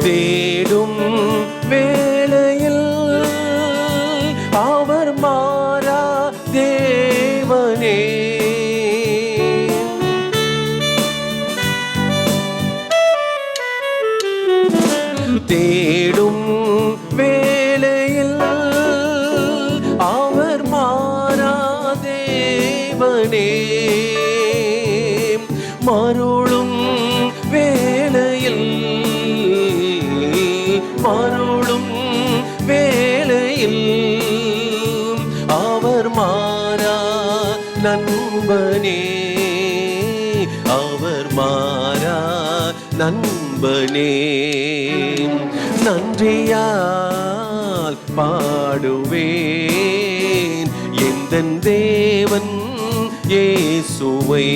Speaker 1: தேடும் வேளையில் அவர் மாறா தேவனே, தேடும் வேளையில் அவர் மாறா தேவனே, மருளும் வேளையில், மருளும் வேளையில் அவர் மாறா நண்பனே, அவர் மாறா நண்பனே. நன்றியால் பாடுவேன் எந்தன் தேவன் இயேசுவை.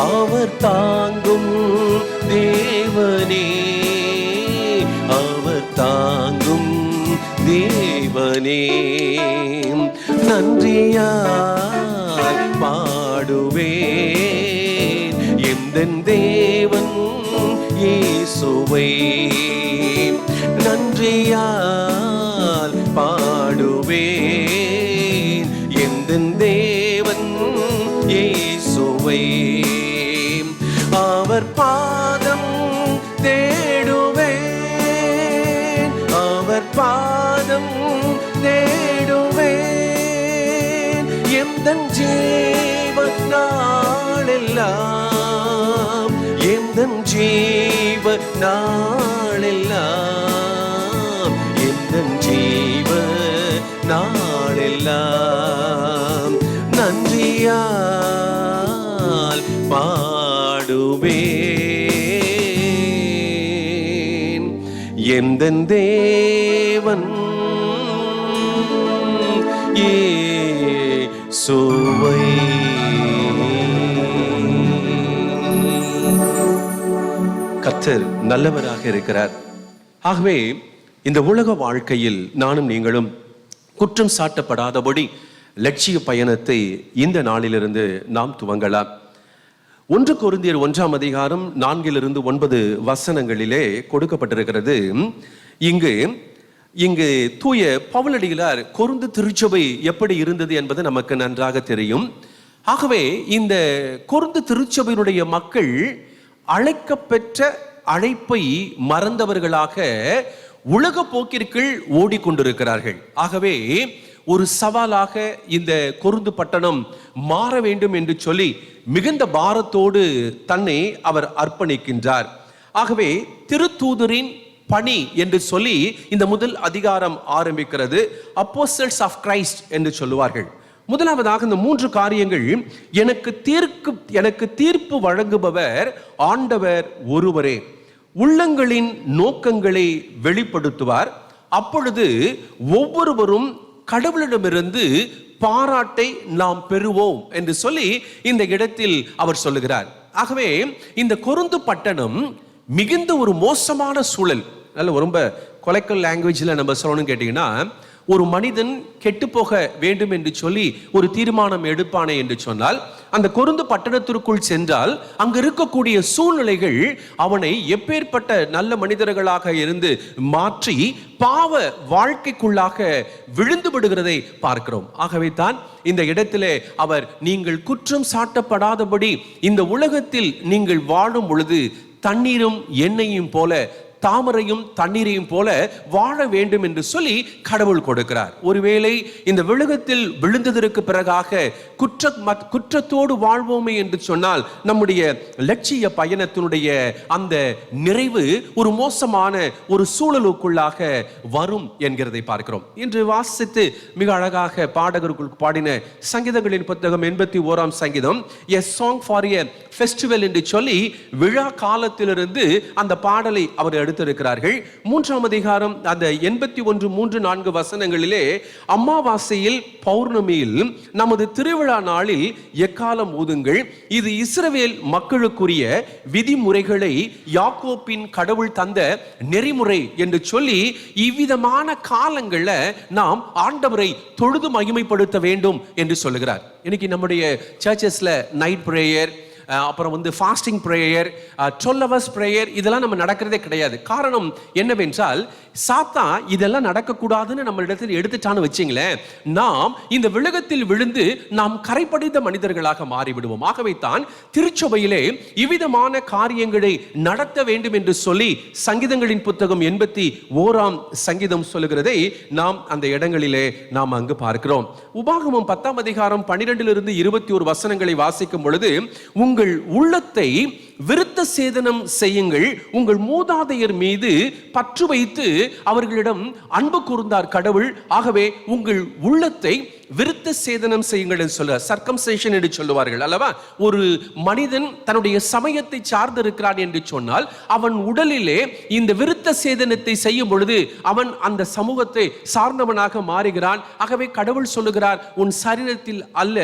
Speaker 1: அவர் தாங்கும் தேவனே, அவர் தாங்கும் தேவனே. நன்றியால் பாடுவேன் எந்தன் தேவன் இயேசுவை. நன்றியால் பாடுவேன் எந்தன் தேவன் இயேசுவை. அவர் பாதம் தேடுவேன், அவர் பாதம் தேடுவேன் எந்தன் ஜீவ நாளெல்லாம், எந்தன் ஜீவ நாளெல்லாம், எந்தன் ஜீவ நாளெல்லாம். நன்றியால் பாடுவேன் எந்தன் தேவன் இயேசுவை. கர்த்தர் நல்லவராக இருக்கிறார். ஆகவே இந்த உலக வாழ்க்கையில் நானும் நீங்களும் குற்றம் சாட்டப்படாதபடி லட்சிய பயணத்தை இந்த நாளிலிருந்து நாம் துவங்கலாம். 1 கொரிந்தியர் 1ஆம் அதிகாரம் 4-9 வசனங்களிலே கொடுக்கப்பட்டிருக்கிறது. இங்கு தூய பவுலடிகளார் கொரிந்து திருச்சபை எப்படி இருந்தது என்பது நமக்கு நன்றாக தெரியும். ஆகவே இந்த கொரிந்து திருச்சபையினுடைய மக்கள் அழைக்கப்பெற்ற அழைப்பை மறந்தவர்களாக உலக போக்கிற்குள் ஓடிக்கொண்டிருக்கிறார்கள். ஆகவே ஒரு சவாலாக இந்த கொரிந்து பட்டணம் மாற வேண்டும் என்று சொல்லி மிகுந்த பாரத்தோடு தன்னை அவர் அர்ப்பணிக்கின்றார். ஆகவே திருத்தூதரின் பணி என்று சொல்லி இந்த முதல் அதிகாரம் ஆரம்பிக்கிறது. அப்போஸ்டல்ஸ் ஆஃப் கிரைஸ்ட் என்று சொல்லுவார்கள். முதலாவதாக இந்த 3 காரியங்கள், எனக்கு தீர்ப்பு வழங்குபவர் ஆண்டவர் ஒருவரே, உள்ளங்களின் நோக்கங்களை வெளிப்படுத்துவார், அப்பொழுது ஒவ்வொருவரும் கடவுளிடமிருந்து பாராட்டை நாம் பெறுவோம் என்று சொல்லி இந்த இடத்தில் அவர் சொல்லுகிறார். ஆகவே இந்த கொரிந்து பட்டணம் மிகுந்த ஒரு மோசமான சூழல். நல்ல ரொம்ப கொலைக்கல் லாங்குவேஜில் நம்ம சொல்லணும்னு கேட்டீங்கன்னா, ஒரு மனிதன் கெட்டு போக வேண்டும் என்று சொல்லி ஒரு தீர்மானம் எடுப்பானே என்று சொன்னால், அந்த கொரிந்து பட்டணத்திற்குள் சென்றால் அங்கு இருக்கக்கூடிய சூழ்நிலைகள் அவனை எப்பேற்பட்ட நல்ல மனிதர்களாக இருந்து மாற்றி பாவ வாழ்க்கைக்குள்ளாக விழுந்து விடுகிறதை பார்க்கிறோம். ஆகவே தான் இந்த இடத்திலே அவர், நீங்கள் குற்றம் சாட்டப்படாதபடி இந்த உலகத்தில் நீங்கள் வாழும் பொழுது தண்ணீரும் எண்ணெயும் போல, தாமரையும் தண்ணீரையும் போல வாழ வேண்டும் என்று சொல்லி கடவுள் கொடுக்கிறார். ஒருவேளை இந்த உலகத்தில் விழுந்ததற்கு பிறகாக குற்றத்தோடு வாழ்வோமே என்று சொன்னால் நம்முடைய லட்சிய பயணத்தினுடைய அந்த நிறைவு ஒரு மோசமான ஒரு சூழலுக்குள்ளாக வரும் என்கிறதை பார்க்கிறோம். இன்று வாசித்து மிக அழகாக பாடகர்கள் பாடின சங்கீதங்களின் புத்தகம் 81ஆம் சங்கீதம், எ சாங் ஃபார் எ ஃபெஸ்டிவல் என்று சொல்லி விழா காலத்திலிருந்து அந்த பாடலை அவர் எடுத்திருக்கிறார்கள். 3ஆம் அதிகாரம் அந்த 81-3-4 வசனங்களிலே, அமாவாசையில் பௌர்ணமியில் நமது திருவிழா நாளில் எக்காலம் ஊதுங்கள், இது இஸ்ரவேல் மக்களுக்குரிய விதிமுறைகளை யாக்கோப்பின் கடவுள் தந்த நெறிமுறை என்று சொல்லி இவ்விதமான காலங்கள்ல நாம் ஆண்டவரை தொழுது மகிமைப்படுத்த வேண்டும் என்று சொல்லுகிறார். இன்னைக்கு நம்முடைய சர்ச்சஸ்ல நைட் பிரேயர், அப்புறம் ஃபாஸ்டிங் ப்ரேயர், 12 hours ப்ரேயர், இதெல்லாம் நம்ம நடக்கிறதே கிடையாது. காரணம் என்னவென்றால், சாத்தான் இதெல்லாம் நடக்கக்கூடாதுன்னு நம்ம இடத்தில் எடுத்துட்டான்னு வச்சிங்களேன், நாம் இந்த விழுகத்தில் விழுந்து நாம் கரைப்படைந்த மனிதர்களாக மாறிவிடுவோம். ஆகவே தான் திருச்சபையிலே இவ்விதமான காரியங்களை நடத்த வேண்டும் என்று சொல்லி சங்கீதங்களின் புத்தகம் 81ஆம் சங்கீதம் சொல்லுகிறதை நாம் அந்த இடங்களிலே நாம் அங்கு பார்க்கிறோம். உபாகமம் 10ஆம் அதிகாரம் 12-21 வசனங்களை வாசிக்கும் பொழுது, உங்கள் உள்ளத்தை விருத்த சேதனம் செய்யுங்கள், உங்கள் மூதாதையர் மீது பற்று வைத்து அவர்களிடம் அன்பு கூர்ந்தார் கடவுள். ஆகவே உங்கள் உள்ளத்தை விருத்த சேதனம் செய்யுங்கள் என்று சொல்ல, சர்க்கம்சேஷன் என்று சொல்லுவார்கள் அல்லவா. ஒரு மனிதன் தன்னுடைய சமயத்தை சார்ந்து இருக்கிறான் என்று சொன்னால் அவன் உடலிலே இந்த விருத்த சேதனத்தை செய்யும் பொழுது அவன் அந்த சமூகத்தை சார்ந்தவனாக மாறுகிறான். ஆகவே கடவுள் சொல்லுகிறார், உன் சரீரத்தில் அல்ல,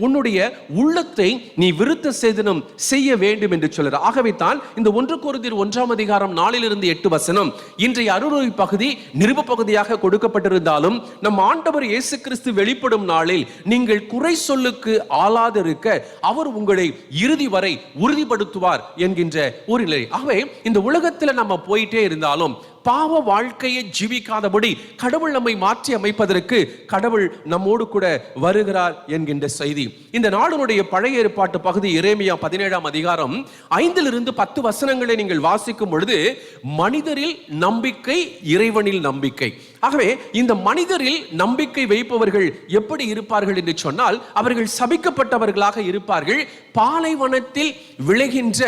Speaker 1: உன்னுடைய உள்ளத்தை நீ விருத்த சேதனம் செய்ய வேண்டும் என்று சொல்கிறார். ஆகவே தான் இந்த 1 கொரிந்தியர் 1 அதிகாரம் 4-8 வசனம் இன்றைய அருளுரை பகுதி நிருப பகுதியாக கொடுக்கப்பட்டிருந்தாலும் நம் ஆண்டவர் இயேசு கிறிஸ்து வெளிப்படும் நாளில் நீங்கள் குறை சொல்லுக்கு ஆளாதிருக்க அவர் உங்களை இறுதி வரை உறுதிப்படுத்துவார் என்கின்ற ஒரு நிலை. ஆகவே இந்த உலகத்தில் நம்ம போயிட்டே இருந்தாலும் பாவ வாழ்க்கையை ஜீவிக்காதபடி கடவுள் நம்மை மாற்றி அமைப்பதற்கு கடவுள் நம்மோடு கூட வருகிறார் என்கின்ற செய்தி. இந்த நாளினுடைய பழைய ஏற்பாட்டு பகுதி எரேமியா 17 அதிகாரம் 5-10 வசனங்களை நீங்கள் வாசிக்கும் பொழுது மனிதரில் நம்பிக்கை, இறைவனில் நம்பிக்கை. ஆகவே இந்த மனிதரில் நம்பிக்கை வைப்பவர்கள் எப்படி இருப்பார்கள் என்று சொன்னால் அவர்கள் சபிக்கப்பட்டவர்களாக இருப்பார்கள். பாலைவனத்தில் விளைகின்ற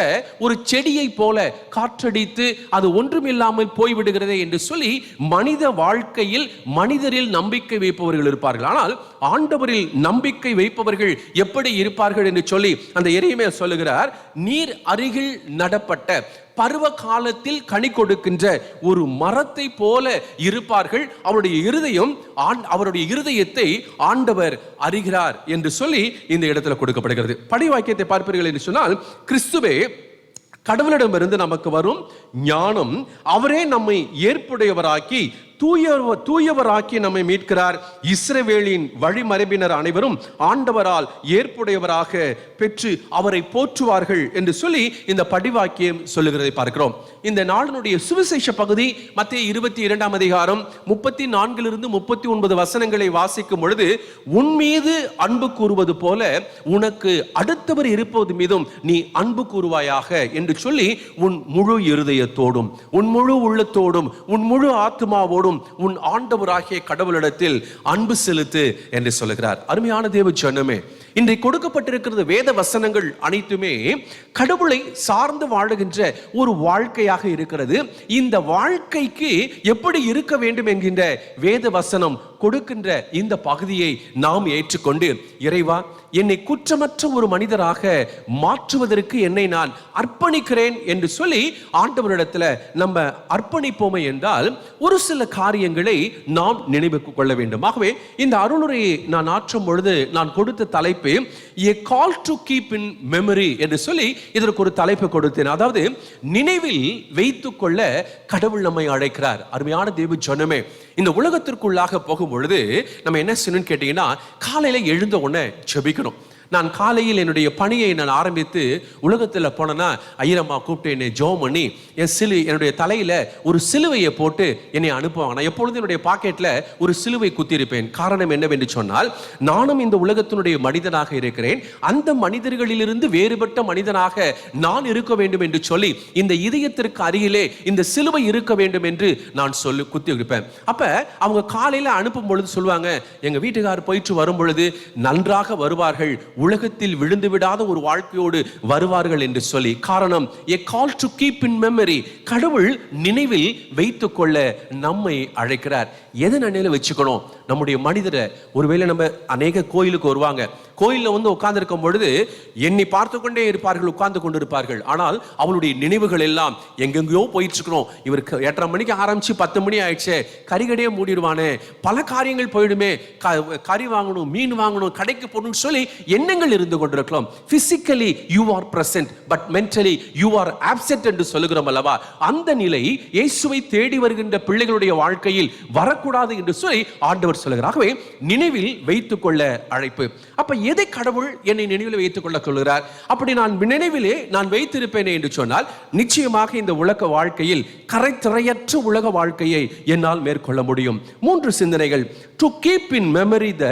Speaker 1: ஒரு செடியை போல காற்றடித்து அது ஒன்றுமில்லாமல் போய்விடுகிறதே என்று சொல்லி மனித வாழ்க்கையில் மனிதரில் நம்பிக்கை வைப்பவர்கள் இருப்பார்கள். ஆனால் ஆண்டவரில் நம்பிக்கை வைப்பவர்கள் எப்படி இருப்பார்கள் என்று சொல்லி அந்த எரேமியா சொல்லுகிறார், நீர் அருகில் நடப்பட்ட பருவ காலத்தில் கனி கொடுக்கின்ற ஒரு மரத்தை போல இருப்பார்கள். அவருடைய இருதயத்தை ஆண்டவர் அறிகிறார் என்று சொல்லி இந்த இடத்துல கொடுக்கப்படுகிறது. படி வாக்கியத்தை பார்ப்பீர்கள் என்று சொன்னால், கிறிஸ்துவே கடவுளிடமிருந்து நமக்கு வரும் ஞானம், அவரே நம்மை ஏற்புடையவராக்கி தூயவராக்கி நம்மை மீட்கிறார். இஸ்ரவேலின் வழிமரபினர் அனைவரும் ஆண்டவரால் ஏற்புடையவராக பெற்று அவரை போற்றுவார்கள் என்று சொல்லி இந்த படிவாக்கியம் சொல்லுகிறதை பார்க்கிறோம். இந்த நாளினுடைய சுவிசேஷ பகுதி மத்தேயு 22 அதிகாரம் 34-39 வசனங்களை வாசிக்கும் பொழுது, உன் மீது அன்பு கூறுவது போல உனக்கு அடுத்தவர் இருப்பது மீதும் நீ அன்பு கூறுவாயாக என்று சொல்லி உன் முழு இருதயத்தோடும் உன் முழு உள்ளத்தோடும் உன் முழு ஆத்மாவோடும் உன் ஆண்டவராகிய கடவுளிடத்தில் அன்பு செலுத்து என்று சொல்லுகிறார். அருமையான தேவ ஜனமே, இன்றைக்கு கொடுக்கப்பட்டிருக்கிறது வேத வசனங்கள் அனைத்துமே கடவுளை சார்ந்து வாழுகின்ற ஒரு வாழ்க்கையாக இருக்கிறது. இந்த வாழ்க்கைக்கு எப்படி இருக்க வேண்டும் என்கின்ற வேத வசனம் கொடுக்கின்ற இந்த பகுதியை நாம் ஏற்றுக்கொண்டு, இறைவா என்னை குற்றமற்ற ஒரு மனிதராக மாற்றுவதற்கு என்னை நான் அர்ப்பணிக்கிறேன் என்று சொல்லி ஆண்டவரிடத்தில் நம்ம அர்ப்பணிப்போமே என்றால் ஒரு சில காரியங்களை நாம் நினைவுக்கு கொள்ள வேண்டும். ஆகவே இந்த அருளுரையை நான் ஆற்றும் பொழுது நான் கொடுத்த தலைப்பு A call to keep in memory என்று சொல்லி இதற்கு ஒரு தலைப்பு கொடுத்தேன். அதாவது நினைவில் வைத்துக் கொள்ள கடவுள் நம்மை அழைக்கிறார். அருமையான தேவ ஜனமே, இந்த உலகத்திற்குள்ளாக போகும் பொழுது நம்ம என்ன செய்யணும்னு கேட்டீங்கன்னா, காலையில எழுந்த உடனே ஜெபிக்கணும். நான் காலையில் என்னுடைய பணியை நான் ஆரம்பித்து உலகத்தில் போனேன்னா ஐயரம்மா கூப்பிட்டு என்னை ஜெபம் பண்ணி என்னுடைய தலையில் ஒரு சிலுவையை போட்டு என்னை அனுப்புவாங்க. நான் எப்பொழுதும் என்னுடைய பாக்கெட்டில் ஒரு சிலுவை குத்திருப்பேன். காரணம் என்னவென்று சொன்னால், நானும் இந்த உலகத்தினுடைய மனிதனாக இருக்கிறேன். அந்த மனிதர்களிலிருந்து வேறுபட்ட மனிதனாக நான் இருக்க வேண்டும் என்று சொல்லி இந்த இதயத்திற்கு அருகிலே இந்த சிலுவை இருக்க வேண்டும் என்று நான் சொல்லி குத்தி இருப்பேன். அப்ப அவங்க காலையில் அனுப்பும் பொழுது சொல்லுவாங்க, எங்க வீட்டுக்காரர் போயிட்டு வரும் பொழுது நன்றாக வருவார்கள், உலகத்தில் விழுந்து விடாத ஒரு வாழ்க்கையோடு வருவார்கள் என்று சொல்லி. காரணம், a call to keep in memory. கடவுள் நினைவில் வைத்துக் கொள்ள நம்மை அழைக்கிறார். எதை நினைவில் வச்சுக்கணும்? நம்முடைய மனிதரை ஒருவேளை நம்ம அநேக கோயிலுக்கு வருவாங்க, கோயிலில் வந்து உட்கார்ந்து இருக்கும் பொழுது எண்ணி பார்த்து கொண்டே இருப்பார்கள், உட்கார்ந்து கொண்டு இருப்பார்கள். ஆனால் அவளுடைய நினைவுகள் எல்லாம் எங்கெங்கயோ போயிட்டு இருக்கிறோம். இவருக்கு 8:30 மணிக்கு ஆரம்பிச்சு 10 மணி ஆயிடுச்சு, கறிகடையே மூடிடுவானே, பல காரியங்கள் போயிடுமே, கறி வாங்கணும், மீன் வாங்கணும், கடைக்கு போகணும்னு சொல்லி எண்ணங்கள் இருந்து கொண்டிருக்கலாம். Physically you are present but mentally you are absent என்று சொல்லுகிறோம் அல்லவா. அந்த நிலை இயேசுவை தேடி வருகின்ற பிள்ளைகளுடைய வாழ்க்கையில் வரக்கூடாது என்று சொல்லி ஆண்டவர் சொல்லுகிறார். ஆகவே நினைவில் வைத்துக் கொள்ள அழைப்பு. அப்ப எதை கடவுள் என்னை நினைவில் வைத்துக் கொள்ள சொல்கிறார்? அப்படி நான் நினைவிலே நான் வைத்திருப்பேனே என்று சொன்னால் நிச்சயமாக இந்த உலக வாழ்க்கையில் கரைத்திரையற்ற உலக வாழ்க்கையை என்னால் மேற்கொள்ள முடியும். 3 சிந்தனைகள். To keep in memory the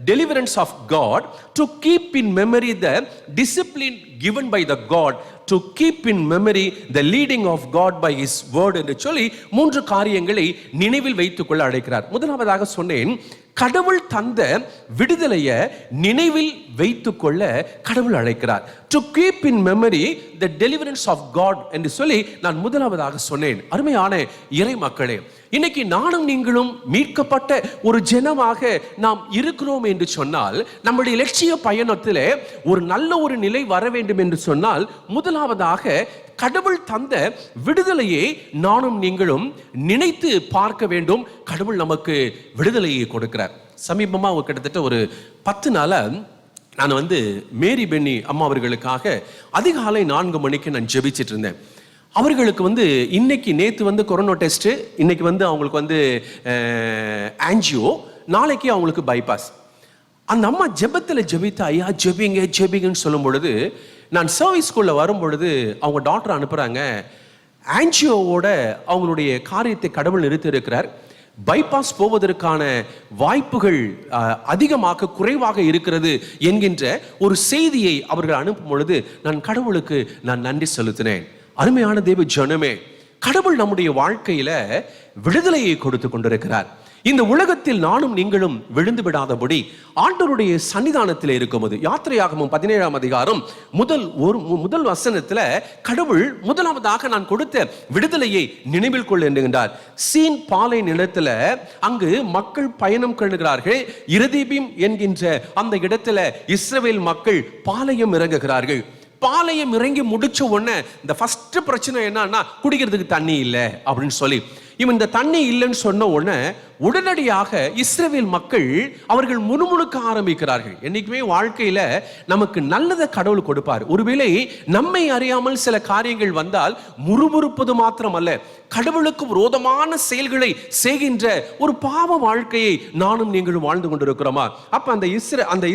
Speaker 1: deliverance of God, to keep in memory the discipline given by the God, to keep in memory the leading of God by his word என்று சொல்லி 3 காரியங்களை நினைவில் வைத்துக் கொள்ள அழைக்கிறார். முதலாவதாக சொன்னேன், கடவுள் தந்த விடுதலையை நினைவில் வைத்துக் கொள்ள கடவுள் அழைக்கிறார். To keep in memory the deliverance of God என்று சொல்லி நான் முதலாவதாக சொன்னேன். அருமையான இறை மக்களே, இன்னைக்கு நானும் நீங்களும் மீட்கப்பட்ட ஒரு ஜனமாக நாம் இருக்கிறோம் என்று சொன்னால், நம்முடைய லட்சிய பயணத்திலே ஒரு நல்ல ஒரு நிலை வர வேண்டும் என்று சொன்னால், முதலாவதாக கடவுள் தந்த விடுதலையை நானும் நீங்களும் நினைத்து பார்க்க வேண்டும். கடவுள் நமக்கு விடுதலையை கொடுக்கிறார். சமீபமா கிட்டத்தட்ட ஒரு 10 நாளா நான் மேரி பென்னி அம்மா அவர்களுக்காக அதிகாலை 4 மணிக்கு நான் ஜெபிச்சிட்டு இருந்தேன். அவர்களுக்கு இன்னைக்கு நேற்று கொரோனா டெஸ்ட், இன்னைக்கு அவங்களுக்கு ஆன்ஜியோ, நாளைக்கு அவங்களுக்கு பைபாஸ். அந்த அம்மா ஜெபத்தில் ஜெபித்து ஐயா ஜெபிங்கன்னு சொல்லும் பொழுது, நான் சர்வீஸ்குள்ள வரும் பொழுது அவங்க டாக்டர் அனுப்புறாங்க, ஆன்ஜியோவோட அவங்களுடைய காரியத்தை கடவுள் நிறுத்தி இருக்கிறார், பைபாஸ் போவதற்கான வாய்ப்புகள் அதிகமாக குறைவாக இருக்கிறது என்கின்ற ஒரு செய்தியை அவர்கள் அனுப்பும் பொழுது நான் கடவுளுக்கு நான் நன்றி செலுத்தினேன். அருமையான தேவ ஜனமே, கடவுள் நம்முடைய வாழ்க்கையில விடுதலையை கொடுத்து கொண்டிருக்கிறார். இந்த உலகத்தில் நானும் நீங்களும் விழுந்து விடாதபடி ஆண்டவருடைய சன்னிதானத்தில் இருக்கும்போது, யாத்திரையாகமம் 17ஆம் அதிகாரம் முதல் வசனத்துல கடவுள் முதலாவதாக நான் கொடுத்த விடுதலையை நினைவில் கொள்ள என்கின்றார். சீன் பாலை நிலத்துல அங்கு மக்கள் பயணம் கழுகிறார்கள். இரதீபீம் என்கின்ற அந்த இடத்துல இஸ்ரவேல் மக்கள் பாளையம் இறங்குகிறார்கள். பாளையம் இறங்கி முடிச்ச உடனே இந்த ஃபர்ஸ்ட் பிரச்சனை என்னன்னா, குடிக்கிறதுக்கு தண்ணி இல்லை அப்படின்னு சொல்லி, இவன் இந்த தண்ணி இல்லைன்னு சொன்ன உடனே உடனடியாக இஸ்ரவேல் மக்கள் அவர்கள் முணுமுணுக்க ஆரம்பிக்கிறார்கள். என்னைக்குமே வாழ்க்கையில நமக்கு நல்லதை கடவுள் கொடுப்பார். ஒருவேளை நம்மை அறியாமல் சில காரியங்கள் வந்தால் முறுமுறுப்பது மாத்திரம் அல்ல, கடவுளுக்கு விரோதமான செயல்களை செய்கின்ற ஒரு பாவ வாழ்க்கையை நானும் நீங்களும் வாழ்ந்து கொண்டிருக்கிறோமா? அப்ப அந்த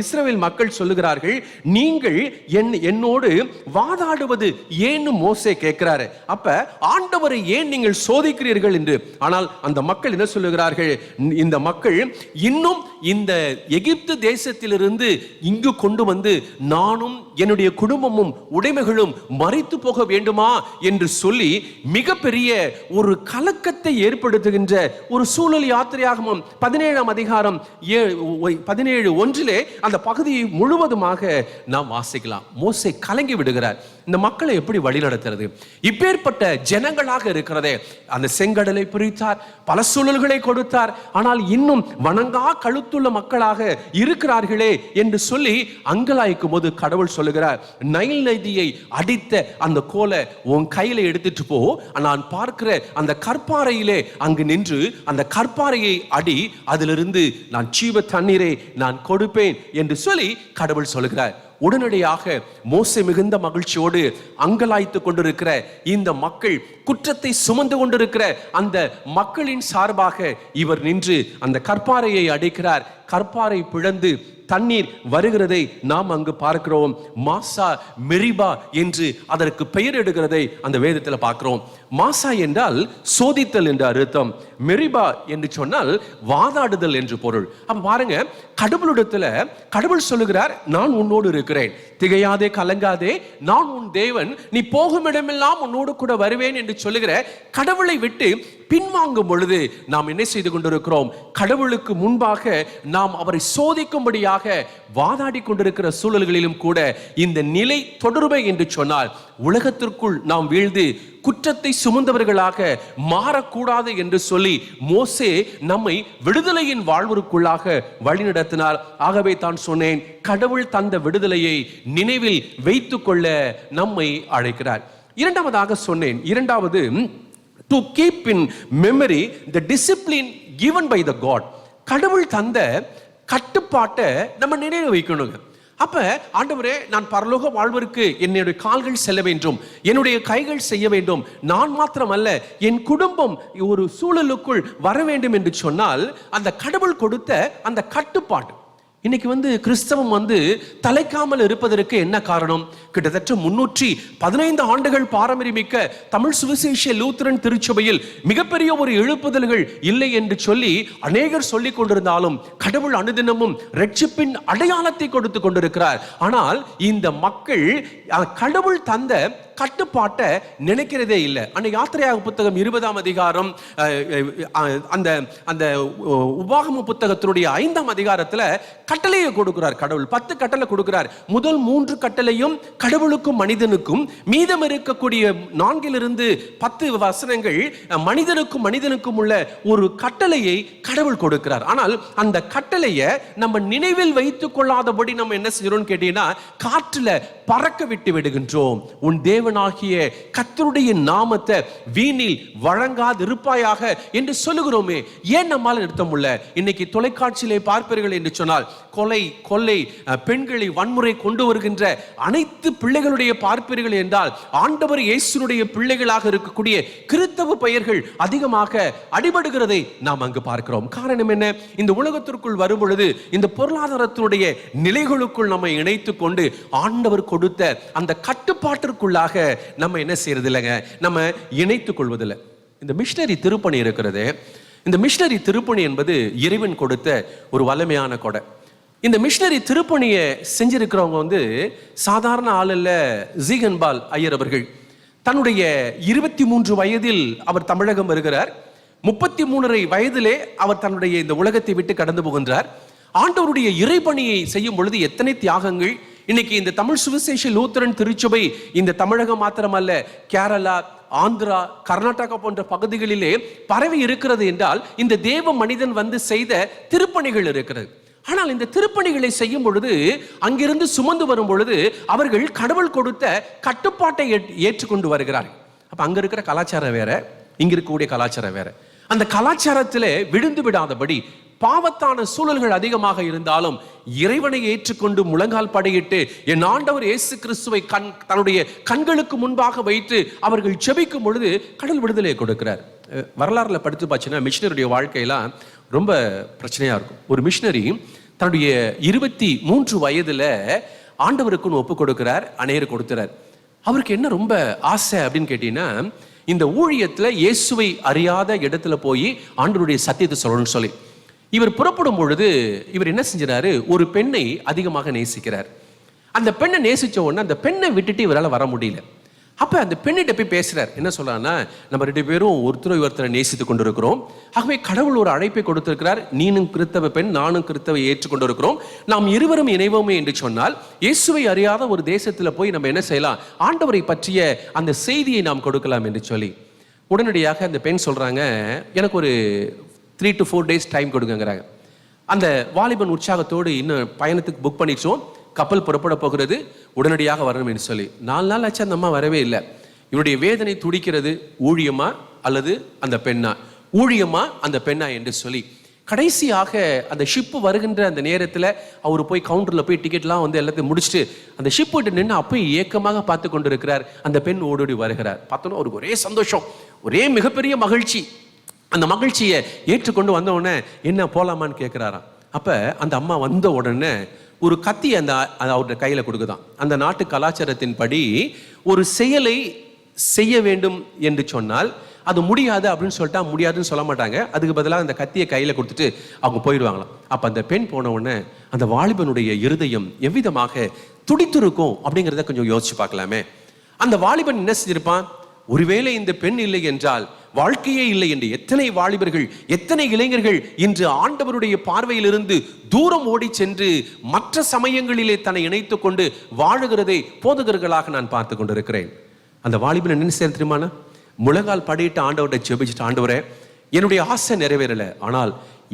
Speaker 1: இஸ்ரவேல் மக்கள் சொல்லுகிறார்கள், நீங்கள் என்னோடு வாதாடுவது ஏன்னு மோசே கேட்கிறாரு. அப்ப ஆண்டவரை ஏன் நீங்கள் சோதிக்கிறீர்கள் என்று. ஆனால் அந்த மக்கள் என்ன சொல்லுகிறார்கள், இந்த மக்கள் இன்னும் இந்த எகிப்து தேசத்திலிருந்து இங்கு கொண்டு வந்து நானும் என்னுடைய குடும்பமும் உடைமைகளும் மரித்து போக வேண்டுமா என்று சொல்லி மிகப்பெரிய ஒரு கலக்கத்தை ஏற்படுத்துகின்ற ஒரு சூழல். யாத்திரையாகமம் 17ஆம் அதிகாரம் 17:1 அந்த பகுதியை முழுவதுமாக நாம் வாசிக்கலாம். மோசே கலங்கி விடுகிறார். இந்த மக்களை எப்படி வழி நடத்துறது? இப்பேற்பட்ட ஜனங்களாக இருக்கிறதே, அந்த செங்கடலை பிரித்தார், பல சூழல்களை கொடுத்தார், ஆனால் இன்னும் வணங்கா கழுத்துள்ள மக்களாக இருக்கிறார்களே என்று சொல்லி அங்கலாய்க்கும் போது கடவுள் சொல்லுகிறார், நைல் நதியை அடித்த அந்த கோலை உன் கையில எடுத்துட்டு போ, நான் பார்க்கிற அந்த கற்பாறையிலே அங்கு நின்று அந்த கற்பாறையை அடி, அதிலிருந்து நான் ஜீவ தண்ணீரை நான் கொடுப்பேன் என்று சொல்லி கடவுள் சொல்லுகிறார். உடனடியாக மோசே மிகுந்த மகிழ்ச்சியோடு அங்கலாய்த்து கொண்டிருக்கிற இந்த மக்கள், குற்றத்தை சுமந்து கொண்டிருக்கிற அந்த மக்களின் சார்பாக இவர் நின்று அந்த கற்பாறையை அடிக்கிறார். கற்பாறை பிளந்து தண்ணீர் வருகிறதை நாம் அங்கு பார்க்கிறோம். மாசா மெரிபா என்று அதற்கு பெயர் எடுக்கிறதை அந்த வேதத்தில் பார்க்கிறோம். மாசா என்றால் சோதித்தல் என்று அர்த்தம், மெரிபா என்று சொன்னால் வாதாடுதல் என்று பொருள். அப்ப பாருங்க, கடவுளிடத்துல கடவுள் சொல்லுகிறார், நான் உன்னோடு இருக்கிறேன், திகையாதே கலங்காதே, நான் உன் தேவன், நீ போகும் இடமெல்லாம் உன்னோடு கூட வருவேன் என்று சொல்லுகிற கடவுளை விட்டு பின்வாங்கும் பொழுது நாம் என்ன செய்து கொண்டிருக்கிறோம்? கடவுளுக்கு முன்பாக நாம் அவரை சோதிக்கும்படியாக வாதாடி கொண்டிருக்கிற சூழல்களிலும் கூட இந்த நிலை தொடர்பை என்று சொன்னால், உலகத்திற்குள் நாம் வீழ்ந்து குற்றத்தை சுமந்தவர்களாக மாறக்கூடாது என்று சொல்லி மோசே நம்மை விடுதலையின் வாழ்விற்குள்ளாக வழிநடத்தினார். ஆகவே தான் சொன்னேன், கடவுள் தந்த விடுதலையை நினைவில் வைத்துக் கொள்ள நம்மை அழைக்கிறார். இரண்டாவதாக சொன்னேன், இரண்டாவது, to keep in memory the discipline given by the God. கடவுள் தந்த கட்டுப்பாட்டை நம்ம நினைவு வைக்கணுங்க. அப்ப ஆண்டவரே, நான் பரலோக வாழ்வதற்கு என்னுடைய கால்கள் செல்ல வேண்டும், என்னுடைய கைகள் செய்ய வேண்டும், நான் மாத்திரமல்ல என் குடும்பம் ஒரு சூழலுக்குள் வர வேண்டும் என்று சொன்னால் அந்த கடவுள் கொடுத்த அந்த கட்டுப்பாடு. இன்னைக்கு கிறிஸ்தவம் தலைக்காமல் இருப்பதற்கு என்ன காரணம்? கிட்டத்தட்ட 315 ஆண்டுகள் பாரம்பரியமிக்க தமிழ் சுவிசேஷ லூத்தரன் திருச்சபையில் மிகப்பெரிய ஒரு எழுப்புதல்கள் இல்லை என்று சொல்லி அநேகர் சொல்லிக் கொண்டிருந்தாலும் கடவுள் அனுதினமும் ரட்சிப்பின் அடையாளத்தை கொடுத்து கொண்டிருக்கிறார். ஆனால் இந்த மக்கள் கடவுள் தந்த கட்டுப்பாட்டை நினைக்கிறதே இல்லை. அந்த யாத்திரையாக புத்தகம் 20ஆம் அதிகாரம் அந்த அந்த உபாகம புத்தகத்தினுடைய 5ஆம் அதிகாரத்துல கட்டளையை கொடுக்கிறார். கடவுள் 10 கட்டளை கொடுக்கிறார். முதல் 3 கட்டளையும் கடவுளுக்கும் மனிதனுக்கும் மீதம் இருக்கக்கூடிய 4-10 வசனங்கள் மனிதனுக்கும் உள்ள ஒரு கட்டளையை கடவுள் கொடுக்கிறார். ஆனால் அந்த கட்டளையை நம்ம நினைவில் வைத்துக் கொள்ளாதபடி நம்ம என்ன செய்யறோம் கேட்டீங்கன்னா, காற்றுல பறக்க விட்டு விடுகின்றோம். உன் தேவனாகிய கர்த்தருடைய நாமத்தை வீணில் வழங்காது இருப்பாயாக என்று சொல்லுகிறோமே, ஏன் நம்மால் நிறுத்த முடியல? இன்னைக்கு தொலைக்காட்சியிலே பார்ப்பீர்கள் என்று சொன்னால், கொலை, கொள்ளை, பெண்களை வன்முறை கொண்டு வருகின்ற அனைத்து பிள்ளைகளுடைய பார்ப்பீர்கள் என்றால், ஆண்டவர் இயேசுனுடைய பிள்ளைகளாக இருக்கக்கூடிய கிறிஸ்தவ பெயர்கள் அதிகமாக அடிபடுகிறதை நாம் அங்கு பார்க்கிறோம். காரணம் என்ன? இந்த உலகத்திற்குள் வரும் பொழுது இந்த பொருளாதாரத்தினுடைய நிலைகளுக்குள் நம்ம இணைத்துக் கொண்டு ஆண்டவர் கொடுத்த அந்த கட்டுப்பாட்டிற்குள்ளாக நம்ம என்ன செய்யறது இல்லைங்க, நம்ம இணைத்துக் கொள்வதில்லை. இந்த மிஷனரி திருப்பணி இருக்கிறது, இந்த மிஷனரி திருப்பணி என்பது இறைவன் கொடுத்த ஒரு வல்லமையான கொடை. இந்த மிஷனரி திருப்பணியை செஞ்சிருக்கிறவங்க சாதாரண ஆள் அல்ல. ஜீகன்பால் ஐயர் அவர்கள் தன்னுடைய 23 வயதில் அவர் தமிழகம் வருகிறார். 33 வயதிலே அவர் தன்னுடைய இந்த உலகத்தை விட்டு கடந்து போகின்றார். ஆண்டவருடைய இறைப்பணியை செய்யும் பொழுது எத்தனை தியாகங்கள்! இன்னைக்கு இந்த தமிழ் சுவிசேஷ லூத்தரன் திருச்சபை இந்த தமிழகம் மாத்திரமல்ல, கேரளா, ஆந்திரா, கர்நாடகா போன்ற பகுதிகளிலே பரவி இருக்கிறது என்றால் இந்த தேவ மனிதன் செய்த திருப்பணிகள் இருக்கிறது. ஆனால் இந்த திருப்பணிகளை செய்யும் பொழுது, அங்கிருந்து சுமந்து வரும் பொழுது அவர்கள் கடவுள் கொடுத்த கட்டுப்பாட்டை ஏற்றுக்கொண்டு வருகிறார்கள். அப்ப அங்க இருக்கிற கலாச்சாரம் வேற, இங்க இருக்கக்கூடிய கலாச்சாரம் வேற. அந்த கலாச்சாரத்திலே விழுந்து விடாதபடி, பாவத்தான சூழல்கள் அதிகமாக இருந்தாலும் இறைவனை ஏற்றுக்கொண்டு முழங்கால் படையிட்டு என் ஆண்டவர் இயேசு கிறிஸ்துவை தன்னுடைய கண்களுக்கு முன்பாக வைத்து அவர்கள் ஜெபிக்கும் பொழுது கடவுள் விடுதலை கொடுக்கிறார். வரலாறுல படித்து பார்த்தீங்கன்னா மிஷனரியுடைய வாழ்க்கையெல்லாம் ரொம்ப பிரச்சனையா இருக்கும். ஒரு மிஷனரி தன்னுடைய 23 வயதுல ஆண்டவருக்குன்னு ஒப்பு கொடுக்கிறார், அநேகர் கொடுக்கிறார். அவருக்கு என்ன ரொம்ப ஆசை அப்படின்னு கேட்டீங்கன்னா, இந்த ஊழியத்துல இயேசுவை அறியாத இடத்துல போய் ஆண்டவருடைய சத்தியத்தை சொல்லணும்னு சொல்லி இவர் புறப்படும் பொழுது இவர் என்ன செஞ்சாரு, ஒரு பெண்ணை அதிகமாக நேசிக்கிறார். அந்த பெண்ணை நேசிச்ச உடனே அந்த பெண்ணை விட்டுட்டு இவரால் வர முடியல. அப்ப அந்த பெண்ணிட்ட போய் பேசுறார். என்ன சொல்றான்னா, நம்ம 2 பேரும் ஒருத்தரை நேசித்து கொண்டிருக்கிறோம். ஆகவே கடவுள் ஒரு அழைப்பை கொடுத்திருக்கிறார். நீனும் கிறிஸ்தவ பெண், நானும் கிறிஸ்தவை ஏற்றுக்கொண்டிருக்கிறோம். நாம் இருவரும் இணைவோமே என்று சொன்னால் இயேசுவை அறியாத ஒரு தேசத்துல போய் நம்ம என்ன செய்யலாம், ஆண்டவரை பற்றிய அந்த செய்தியை நாம் கொடுக்கலாம் என்று சொல்லி உடனடியாக அந்த பெண் சொல்றாங்க, எனக்கு ஒரு 3 to 4 days டைம் கொடுங்கிறாங்க. அந்த வாலிபன் உற்சாகத்தோடு இன்னும் பயணத்துக்கு புக் பண்ணிச்சோம், கப்பல் புறப்பட போகிறது, உடனடியாக வரணும் என்று சொல்லி 4 நாள் ஆச்சு. அந்த அம்மா வரவே இல்லை. இவருடைய வேதனை துடிக்கிறது, ஊழியமா அல்லது அந்த பெண்ணா, ஊழியமா அந்த பெண்ணா என்று சொல்லி கடைசியாக அந்த ஷிப்பு வருகின்ற அந்த நேரத்தில் அவர் போய் கவுண்டரில் போய் டிக்கெட்லாம் எல்லாத்தையும் முடிச்சுட்டு அந்த ஷிப் விட்டு நின்று அப்போ ஏக்கமாக பார்த்து கொண்டு இருக்கிறார். அந்த பெண் ஓடோடி வருகிறார். பார்த்தோன்னா அவருக்கு ஒரே சந்தோஷம், ஒரே மிகப்பெரிய மகிழ்ச்சி. அந்த மகிழ்ச்சியை ஏற்றுக்கொண்டு வந்த உடனே என்ன போலாமான்னு கேட்குறாராம். அப்போ அந்த அம்மா வந்த உடனே ஒரு கத்தி அவருடைய கையில் கொடுக்குதான். அந்த நாட்டு கலாச்சாரத்தின்படி ஒரு செயலை செய்ய வேண்டும் என்று சொன்னால் அது முடியாது அப்படின்னு சொல்லிட்டா முடியாதுன்னு சொல்ல மாட்டாங்க. அதுக்கு பதிலாக அந்த கத்தியை கையில் கொடுத்துட்டு அவங்க போயிடுவாங்களாம். அப்போ அந்த பெண் போன உடனே அந்த வாலிபனுடைய இருதயம் எவ்விதமாக துடித்திருக்கும் அப்படிங்கிறத கொஞ்சம் யோசிச்சு பார்க்கலாமே. அந்த வாலிபன் என்ன செஞ்சிருப்பான், ஒருவேளை இந்த பெண் இல்லை என்றால் வாழ்க்கையே இல்லை என்று எத்தனை வாலிபர்கள், எத்தனை இளைஞர்கள் இன்று ஆண்டவருடைய பார்வையிலிருந்து தூரம் ஓடி சென்று மற்ற சமயங்களிலே தன்னை இணைத்துக் கொண்டு வாழுகிறதை போதகர்களாக நான் பார்த்து கொண்டிருக்கிறேன். அந்த வாலிபன் என்ன செய்ய தெரியுமானா, முழங்கால் படியிட்டு ஆண்டவர்கிட்ட ஜெபிச்சுட்டு, ஆண்டவரே என்னுடைய ஆசை நிறைவேறல, ஆனால்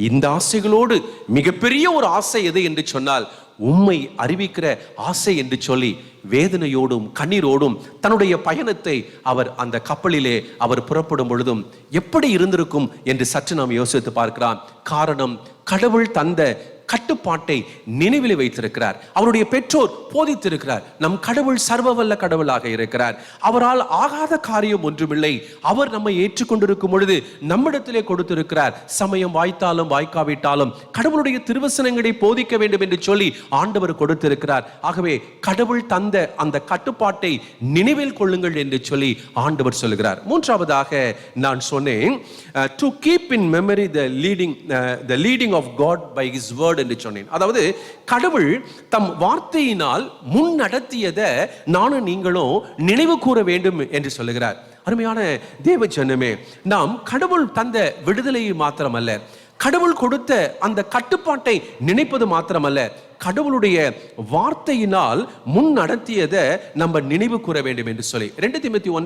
Speaker 1: இந்த ஆசைகளோடு மிகப்பெரிய ஒரு ஆசை எது என்று சொன்னால் உம்மை அறிவிக்கிற ஆசை என்று சொல்லி வேதனையோடும் கண்ணீரோடும் தன்னுடைய பயணத்தை அவர் அந்த கப்பலிலே அவர் புறப்படும் பொழுதும் எப்படி இருந்திருக்கும் என்று சற்று நாம் யோசித்து பார்க்கலாம். காரணம், கடவுள் தந்த கட்டுப்பாட்டை நினைவில் வைத்திருக்கிறார். அவருடைய பெற்றோர் போதித்திருக்கிறார். நம் கடவுள் சர்வவல்ல கடவுளாக இருக்கிறார். அவரால் ஆகாத காரியம் ஒன்றுமில்லை. அவர் நம்மை ஏற்றுக்கொண்டிருக்கும் பொழுது நம்மிடத்திலே கொடுத்திருக்கிறார். சமயம் வாய்த்தாலும் வாய்க்காவிட்டாலும் கடவுளுடைய திருவசனங்களை போதிக்க வேண்டும் என்று சொல்லி ஆண்டவர் கொடுத்திருக்கிறார். ஆகவே கடவுள் தந்த அந்த கட்டுப்பாட்டை நினைவில் கொள்ளுங்கள் என்று சொல்லி ஆண்டவர் சொல்லுகிறார். மூன்றாவதாக நான் சொன்னேன், to keep in memory the leading of God by his word என்று சொன்னேன். அதாவது கடவுள் தம் வார்த்தையினால் முன் நடத்தியதை நானும் நீங்களும் நினைவு கூற வேண்டும் என்று சொல்லுகிறார். அருமையான தேவ ஜனமே, நாம் கடவுள் தந்த விடுதலையை மாத்திரமல்ல, கடவுள் கொடுத்த அந்த கட்டுப்பாட்டை நினைப்பது மாத்திரமல்ல, கடவுளுடைய வார்த்தையினால் முன் நடத்தியதை நம்ம நினைவு கூற வேண்டும் என்று சொல்லி 2 தீமோத்தேயு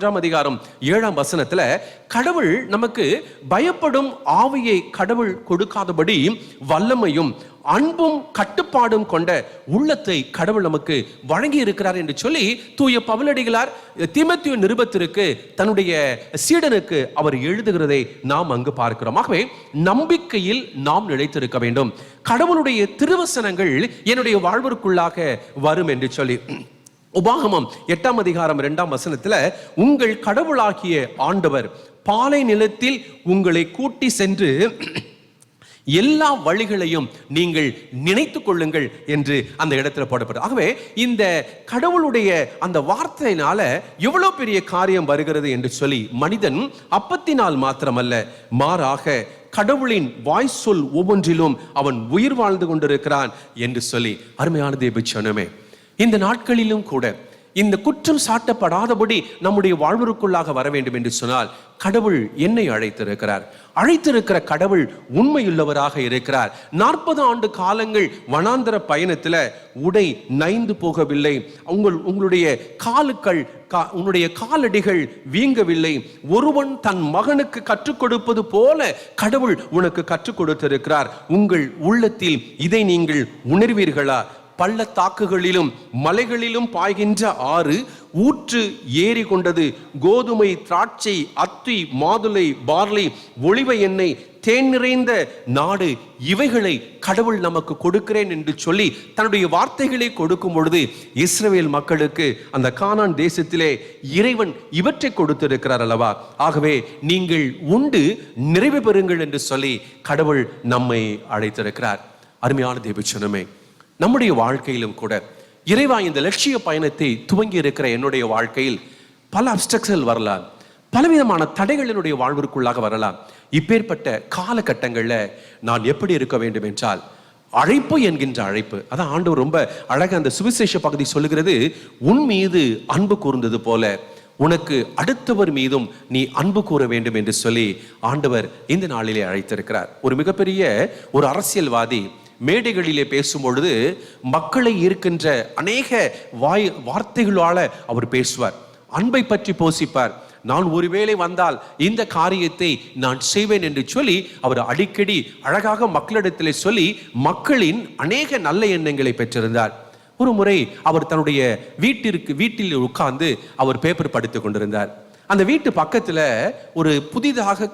Speaker 1: 1:7 கடவுள் நமக்கு பயப்படும் ஆவியை கடவுள் கொடுக்காதபடி வல்லமையும் அன்பும் கட்டுப்பாடும் கொண்ட உள்ளத்தை கடவுள் நமக்கு வழங்கி இருக்கிறார் என்று சொல்லி தூய பவுலடிகளார் தீமோத்தேயு நிருபத்திற்கு தன்னுடைய சீடனுக்கு அவர் எழுதுகிறதை நாம் அங்கு பார்க்கிறோம். ஆகவே நம்பிக்கையில் நாம் நிலைத்திருக்க வேண்டும். கடவுளுடைய திருவசனங்கள் என்னுடைய வாழ்விற்குள்ளாக வரும் என்று சொல்லி உபாகமம் 8:2 உங்கள் கடவுளாகிய ஆண்டவர் பாலை நிலத்தில் உங்களை கூட்டி சென்று எல்லா வழிகளையும் நீங்கள் நினைத்து கொள்ளுங்கள் என்று அந்த இடத்துல போடப்படும். ஆகவே இந்த கடவுளுடைய அந்த வார்த்தையினால எவ்வளவு பெரிய காரியம் வருகிறது என்று சொல்லி மனிதன் அப்பத்தினால் மாத்திரமல்ல, மாறாக கடவுளின் வாய் சொல் ஒவ்வொன்றிலும் அவன் உயிர் வாழ்ந்து கொண்டிருக்கிறான் என்று சொல்லி அருமையான தேவச்சனமே, இந்த நாட்களிலும் கூட இந்த குற்றம் சாட்டப்படாதபடி நம்முடைய வாழ்விற்குள்ளாக வர வேண்டும் என்று சொன்னால் கடவுள் என்னை அழைத்திருக்கிற கடவுள் உண்மையுள்ளவராக இருக்கிறார். 40 ஆண்டு காலங்கள் வனாந்தர பயணத்துல உடை நைந்து போகவில்லை, உங்களுடைய உன்னுடைய காலடிகள் வீங்கவில்லை. ஒருவன் தன் மகனுக்கு கற்றுக் கொடுப்பது போல கடவுள் உனக்கு கற்றுக் கொடுத்திருக்கிறார். உங்கள் உள்ளத்தில் இதை நீங்கள் உணர்வீர்களா? பள்ளத்தாக்குகளிலும் மலைகளிலும் பாய்கின்ற ஆறு ஊற்று ஏறி கொண்டது. கோதுமை, திராட்சை, அத்தி, மாதுளை, பார்லி, ஒலிவ எண்ணெய், தேன் நிறைந்த நாடு, இவைகளை கடவுள் நமக்கு கொடுக்கிறேன் என்று சொல்லி தன்னுடைய வார்த்தைகளை கொடுக்கும் பொழுது இஸ்ரவேல் மக்களுக்கு அந்த கானான் தேசத்திலே இறைவன் இவற்றை கொடுத்திருக்கிறார் அல்லவா? ஆகவே நீங்கள் உண்டு நிறைவு பெறுங்கள் என்று சொல்லி கடவுள் நம்மை அழைத்திருக்கிறார். அருமையான தேவச்சனமே, நம்முடைய வாழ்க்கையிலும் கூட இறைவா இந்த லட்சிய பயணத்தை துவங்கி இருக்கிற என்னுடைய வாழ்க்கையில் பல அப்ஸ்ட்ரக்ஷன் வரலாம், பலவிதமான தடைகள் என்னுடைய வாழ்விற்குள்ளாக வரலாம். இப்பேற்பட்ட காலகட்டங்களில் நான் எப்படி இருக்க வேண்டும் என்றால் அழைப்பு என்கின்ற அழைப்பு, அதான் ஆண்டவர் ரொம்ப அழகாக அந்த சுவிசேஷ பகுதி சொல்லுகிறது, உன் மீது அன்பு கூர்ந்தது போல உனக்கு அடுத்தவர் மீதும் நீ அன்பு கூற வேண்டும் என்று சொல்லி ஆண்டவர் இந்த நாளிலே அழைத்திருக்கிறார். ஒரு மிகப்பெரிய ஒரு அரசியல்வாதி மேடைகளிலே பேசும் பொழுது மக்களை இருக்கின்ற அநேக வார்த்தைகளால அவர் பேசுவார், அன்பை பற்றி போசிப்பார். நான் ஒருவேளை வந்தால் இந்த காரியத்தை நான் செய்வேன் என்று சொல்லி அவர் அடிக்கடி அழகாக மக்களிடத்திலே சொல்லி மக்களின் அநேக நல்ல எண்ணங்களை பெற்றிருந்தார். ஒரு முறை அவர் தன்னுடைய வீட்டில் உட்கார்ந்து அவர் பேப்பர் படித்துக் கொண்டிருந்தார். அந்த வீட்டு பக்கத்துல ஒரு புதிதாக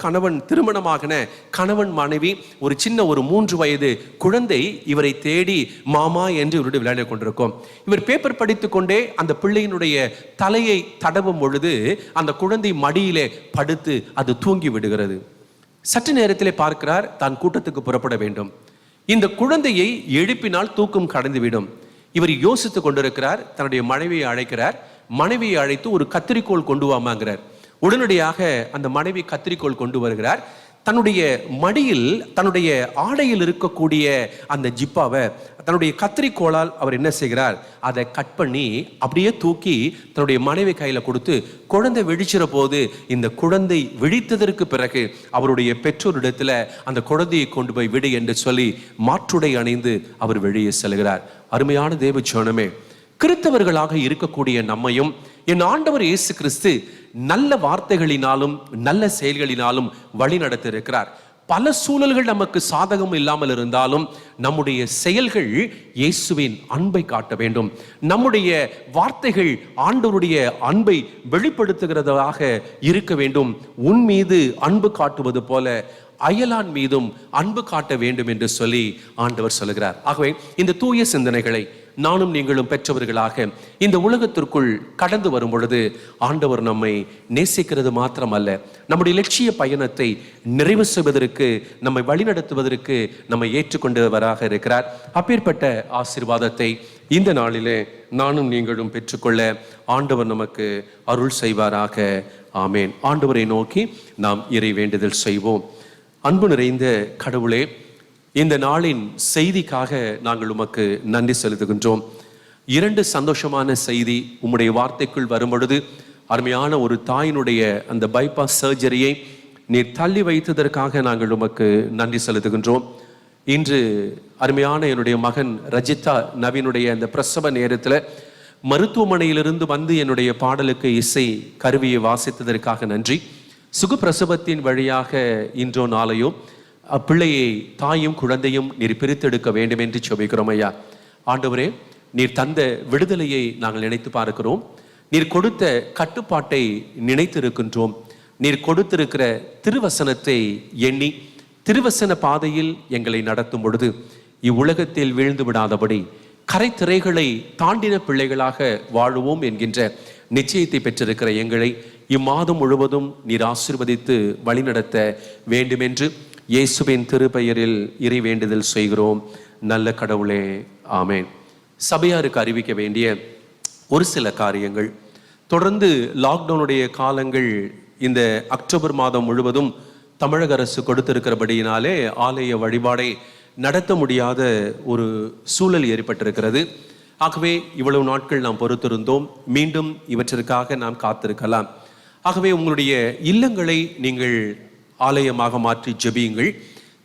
Speaker 1: திருமணமாகின கணவன் மனைவி ஒரு சின்ன ஒரு 3 வயது குழந்தை இவரை தேடி மாமா என்று இவருடைய விளையாடி கொண்டிருக்கும். இவர் பேப்பர் படித்துக் கொண்டே அந்த பிள்ளையினுடைய தலையை தடவும் பொழுது அந்த குழந்தை மடியிலே படுத்து அது தூங்கி விடுகிறது. சற்று நேரத்திலே பார்க்கிறார், தான் கூட்டத்துக்கு புறப்பட வேண்டும். இந்த குழந்தையை எழுப்பினால் தூக்கம் கடந்துவிடும். இவர் யோசித்துக் கொண்டிருக்கிறார். தன்னுடைய மனைவியை அழைக்கிறார். மனைவியை அழைத்து ஒரு கத்திரிக்கோள் கொண்டு வாமாங்கிறார். உடனடியாக அந்த மனைவி கத்திரிக்கோள் கொண்டு வருகிறார். தன்னுடைய மடியில் தன்னுடைய ஆடையில் இருக்கக்கூடிய அந்த ஜிப்பாவை தன்னுடைய கத்திரிக்கோளால் அவர் என்ன செய்கிறார், அதை கட் பண்ணி அப்படியே தூக்கி தன்னுடைய மனைவி கையில கொடுத்து குழந்தை விழிச்சிற போது இந்த குழந்தை விழித்ததற்கு பிறகு அவருடைய பெற்றோரிடத்துல அந்த குழந்தையை கொண்டு போய் விடு என்று சொல்லி மாற்றுடை அணிந்து அவர் வெளியே செல்கிறார். அருமையான தேவச்சோனமே, கிறிஸ்தவர்களாக இருக்கக்கூடிய நம்மையும் என் ஆண்டவர் இயேசு கிறிஸ்து நல்ல வார்த்தைகளினாலும் நல்ல செயல்களினாலும் வழி நடத்தி இருக்கிறார். பல சூழல்கள் நமக்கு சாதகம் இல்லாமல் இருந்தாலும் நம்முடைய செயல்கள் இயேசுவின் அன்பை காட்ட வேண்டும். நம்முடைய வார்த்தைகள் ஆண்டவருடைய அன்பை வெளிப்படுத்துகிறதாக இருக்க வேண்டும். உன் மீது அன்பு காட்டுவது போல அயலான் மீதும் அன்பு காட்ட வேண்டும் என்று சொல்லி ஆண்டவர் சொல்லுகிறார். ஆகவே இந்த தூய சிந்தனைகளை நானும் நீங்களும் பெற்றவர்களாக இந்த உலகத்திற்குள் கடந்து வரும் பொழுது ஆண்டவர் நம்மை நேசிக்கிறது மாத்திரமல்ல, நம்முடைய லட்சிய பயணத்தை நிறைவு செய்வதற்கு நம்மை வழிநடத்துவதற்கு நம்மை ஏற்றுக்கொண்டவராக இருக்கிறார். அப்பேற்பட்ட ஆசீர்வாதத்தை இந்த நாளிலே நானும் நீங்களும் பெற்றுக்கொள்ள ஆண்டவர் நமக்கு அருள் செய்வாராக. ஆமேன். ஆண்டவரை நோக்கி நாம் இறை வேண்டுதல் செய்வோம். அன்பு நிறைந்த கடவுளே, இந்த நாளின் செய்திக்காக நாங்கள் உமக்கு நன்றி செலுத்துகின்றோம். 2 சந்தோஷமான செய்தி உம்முடைய வார்த்தைக்குள் வரும் பொழுது, அருமையான ஒரு தாயினுடைய அந்த பைபாஸ் சர்ஜரியை நீர் தள்ளி வைத்ததற்காக நாங்கள் உமக்கு நன்றி செலுத்துகின்றோம். இன்று அருமையான என்னுடைய மகன் ரஜிதா நவீனுடைய அந்த பிரசவ நேரத்தில் மருத்துவமனையிலிருந்து வந்து என்னுடைய பாடலுக்கு இசை கருவியை வாசித்ததற்காக நன்றி. சுகப்பிரசவத்தின் வழியாக இன்றோ நாளையோ பிள்ளையை தாயும் குழந்தையும் நீர் பிரித்தெடுக்க வேண்டும் என்று செபிக்கிறோம் ஐயா. ஆண்டவரே, நீர் தந்த விடுதலையை நாங்கள் நினைத்து பார்க்கிறோம். நீர் கொடுத்த கட்டுப்பாட்டை நினைத்திருக்கின்றோம். நீர் கொடுத்திருக்கிற திருவசனத்தை எண்ணி திருவசன பாதையில் எங்களை நடத்தும் பொழுது இவ்வுலகத்தில் வீழ்ந்து விடாதபடி கரைத்திரைகளை தாண்டின பிள்ளைகளாக வாழுவோம் என்கின்ற நிச்சயத்தை பெற்றிருக்கிற எங்களை இம்மாதம் முழுவதும் நீர் ஆசீர்வதித்து வழிநடத்த வேண்டுமென்று இயேசுவின் திருப்பெயரில் இறை வேண்டுதல் செய்கிறோம் நல்ல கடவுளே, ஆமேன். சபையாருக்கு அறிவிக்க வேண்டிய ஒரு சில காரியங்கள். தொடர்ந்து லாக்டவுனுடைய காலங்கள் இந்த அக்டோபர் மாதம் முழுவதும் தமிழக அரசு கொடுத்திருக்கிறபடியினாலே ஆலய வழிபாடை நடத்த முடியாத ஒரு சூழல் ஏற்பட்டிருக்கிறது. ஆகவே இவ்வளவு நாட்கள் நாம் பொறுத்திருந்தோம். மீண்டும் இவற்றிற்காக நாம் காத்திருக்கலாம். ஆகவே உங்களுடைய இல்லங்களை நீங்கள் ஆலயமாக மாற்றி ஜெபியுங்கள்.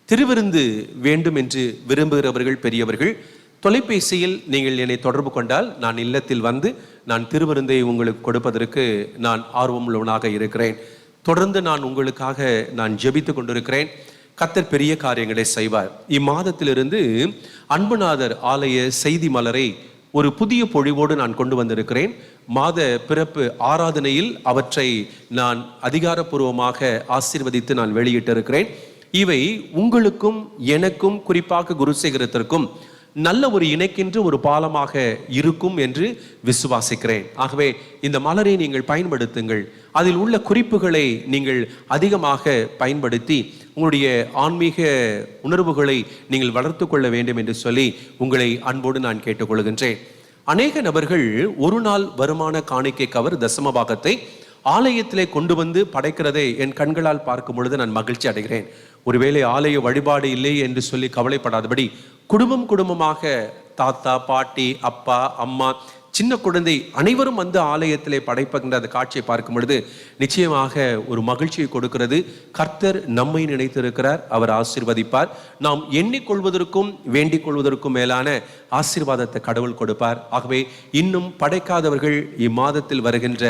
Speaker 1: திருவிருந்து வேண்டும் என்று விரும்புகிறவர்கள் பெரியவர்கள் தொலைபேசியில் நீங்கள் என்னை தொடர்பு கொண்டால் நான் இல்லத்தில் வந்து நான் திருவிருந்தை உங்களுக்கு கொடுப்பதற்கு நான் ஆர்வமுள்ளவனாக இருக்கிறேன். தொடர்ந்து நான் உங்களுக்காக நான் ஜெபித்து கொண்டிருக்கிறேன். கர்த்தர் பெரிய காரியங்களை செய்வார். இம்மாதத்திலிருந்து அன்புநாதர் ஆலய செய்தி மலரை ஒரு புதிய பொழிவோடு நான் கொண்டு வந்திருக்கிறேன். மாத பிறப்பு ஆராதனையில் அவற்றை நான் அதிகாரப்பூர்வமாக ஆசீர்வதித்து நான் வெளியிட்டிருக்கிறேன். இவை உங்களுக்கும் எனக்கும் குறிப்பாக குருசேகரத்திற்கும் நல்ல ஒரு இணைக்கின்ற ஒரு பாலமாக இருக்கும் என்று விசுவாசிக்கிறேன். ஆகவே இந்த மலரை நீங்கள் பயன்படுத்துங்கள். அதில் உள்ள குறிப்புகளை நீங்கள் அதிகமாக பயன்படுத்தி உங்களுடைய ஆன்மீக உணர்வுகளை நீங்கள் வளர்த்து கொள்ள வேண்டும் என்று சொல்லி உங்களை அன்போடு நான் கேட்டுக்கொள்கின்றேன். அநேக நபர்கள் ஒரு நாள் வருமான காணிக்கை கவர் தசம பாகத்தை ஆலயத்திலே கொண்டு வந்து படைக்கிறதை என் கண்களால் பார்க்கும் பொழுது நான் மகிழ்ச்சி அடைகிறேன். ஒருவேளை ஆலய வழிபாடு இல்லை என்று சொல்லி கவலைப்படாதபடி குடும்பமாக தாத்தா, பாட்டி, அப்பா, அம்மா, சின்ன குழந்தை அனைவரும் வந்து ஆலயத்திலே படைப்புகின்ற அந்த காட்சியை பார்க்கும் பொழுது நிச்சயமாக ஒரு மகிழ்ச்சியை கொடுக்கிறது. கர்த்தர் நம்மை நினைத்திருக்கிறார், அவர் ஆசீர்வதிப்பார். நாம் எண்ணிக்கொள்வதற்கும் வேண்டிக் கொள்வதற்கும் மேலான ஆசீர்வாதத்தை கடவுள் கொடுப்பார். ஆகவே இன்னும் படைக்காதவர்கள் இம்மாதத்தில் வருகின்ற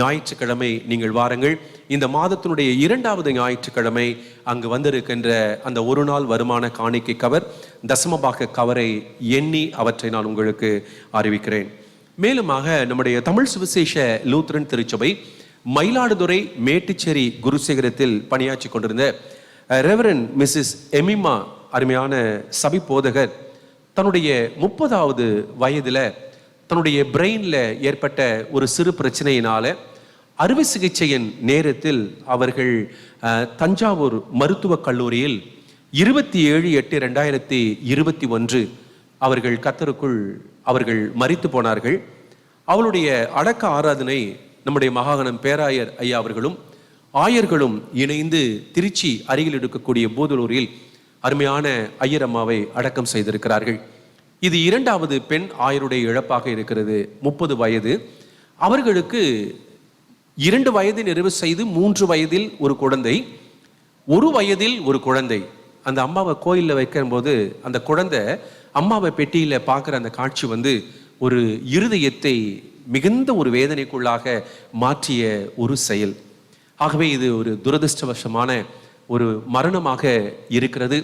Speaker 1: ஞாயிற்றுக்கிழமை நீங்கள் வாருங்கள். இந்த மாதத்தினுடைய 2வது ஞாயிற்றுக்கிழமை அங்கு வந்திருக்கின்ற அந்த ஒரு நாள் வருமான காணிக்கை கவர் தசமபாக கவரை எண்ணி அவற்றை நான் உங்களுக்கு அறிவிக்கிறேன். மேலுமாக நம்முடைய தமிழ் சுவிசேஷ லூத்ரன் திருச்சபை மயிலாடுதுறை மேட்டுச்சேரி குருசேகரத்தில் பணியாற்றி கொண்டிருந்த ரெவரன் மிஸ்ஸஸ் எமிமா அருமையான சபை போதகர் தன்னுடைய 30வது வயதில் தன்னுடைய பிரெயினில் ஏற்பட்ட ஒரு சிறு பிரச்சனையினால அறுவை சிகிச்சையின் நேரத்தில் அவர்கள் தஞ்சாவூர் மருத்துவக் கல்லூரியில் 27/8/2021 அவர்கள் கர்த்தருக்குள் அவர்கள் மரித்து போனார்கள். அவளுடைய அடக்க ஆராதனை நம்முடைய மகாகணம் பேராயர் ஐயா அவர்களும் ஆயர்களும் இணைந்து திருச்சி அருகில் இருக்கக்கூடிய போதலூரில் அருமையான ஐயர் அம்மாவை அடக்கம் செய்திருக்கிறார்கள். இது 2வது பெண் ஆயருடைய இழப்பாக இருக்கிறது. 30 வயது. அவர்களுக்கு 2 வயது நிறைவு செய்து 3 வயதில் ஒரு குழந்தை, 1 வயதில் ஒரு குழந்தை. அந்த அம்மாவை கோயிலில் வைக்கும் போது அந்த குழந்தை அம்மாவை பெட்டியில் பார்க்குற அந்த காட்சி ஒரு இருதயத்தை மிகுந்த ஒரு வேதனைக்குள்ளாக மாற்றிய ஒரு செயல். ஆகவே இது ஒரு துரதிர்ஷ்டவசமான ஒரு மரணமாக இருக்கிறது.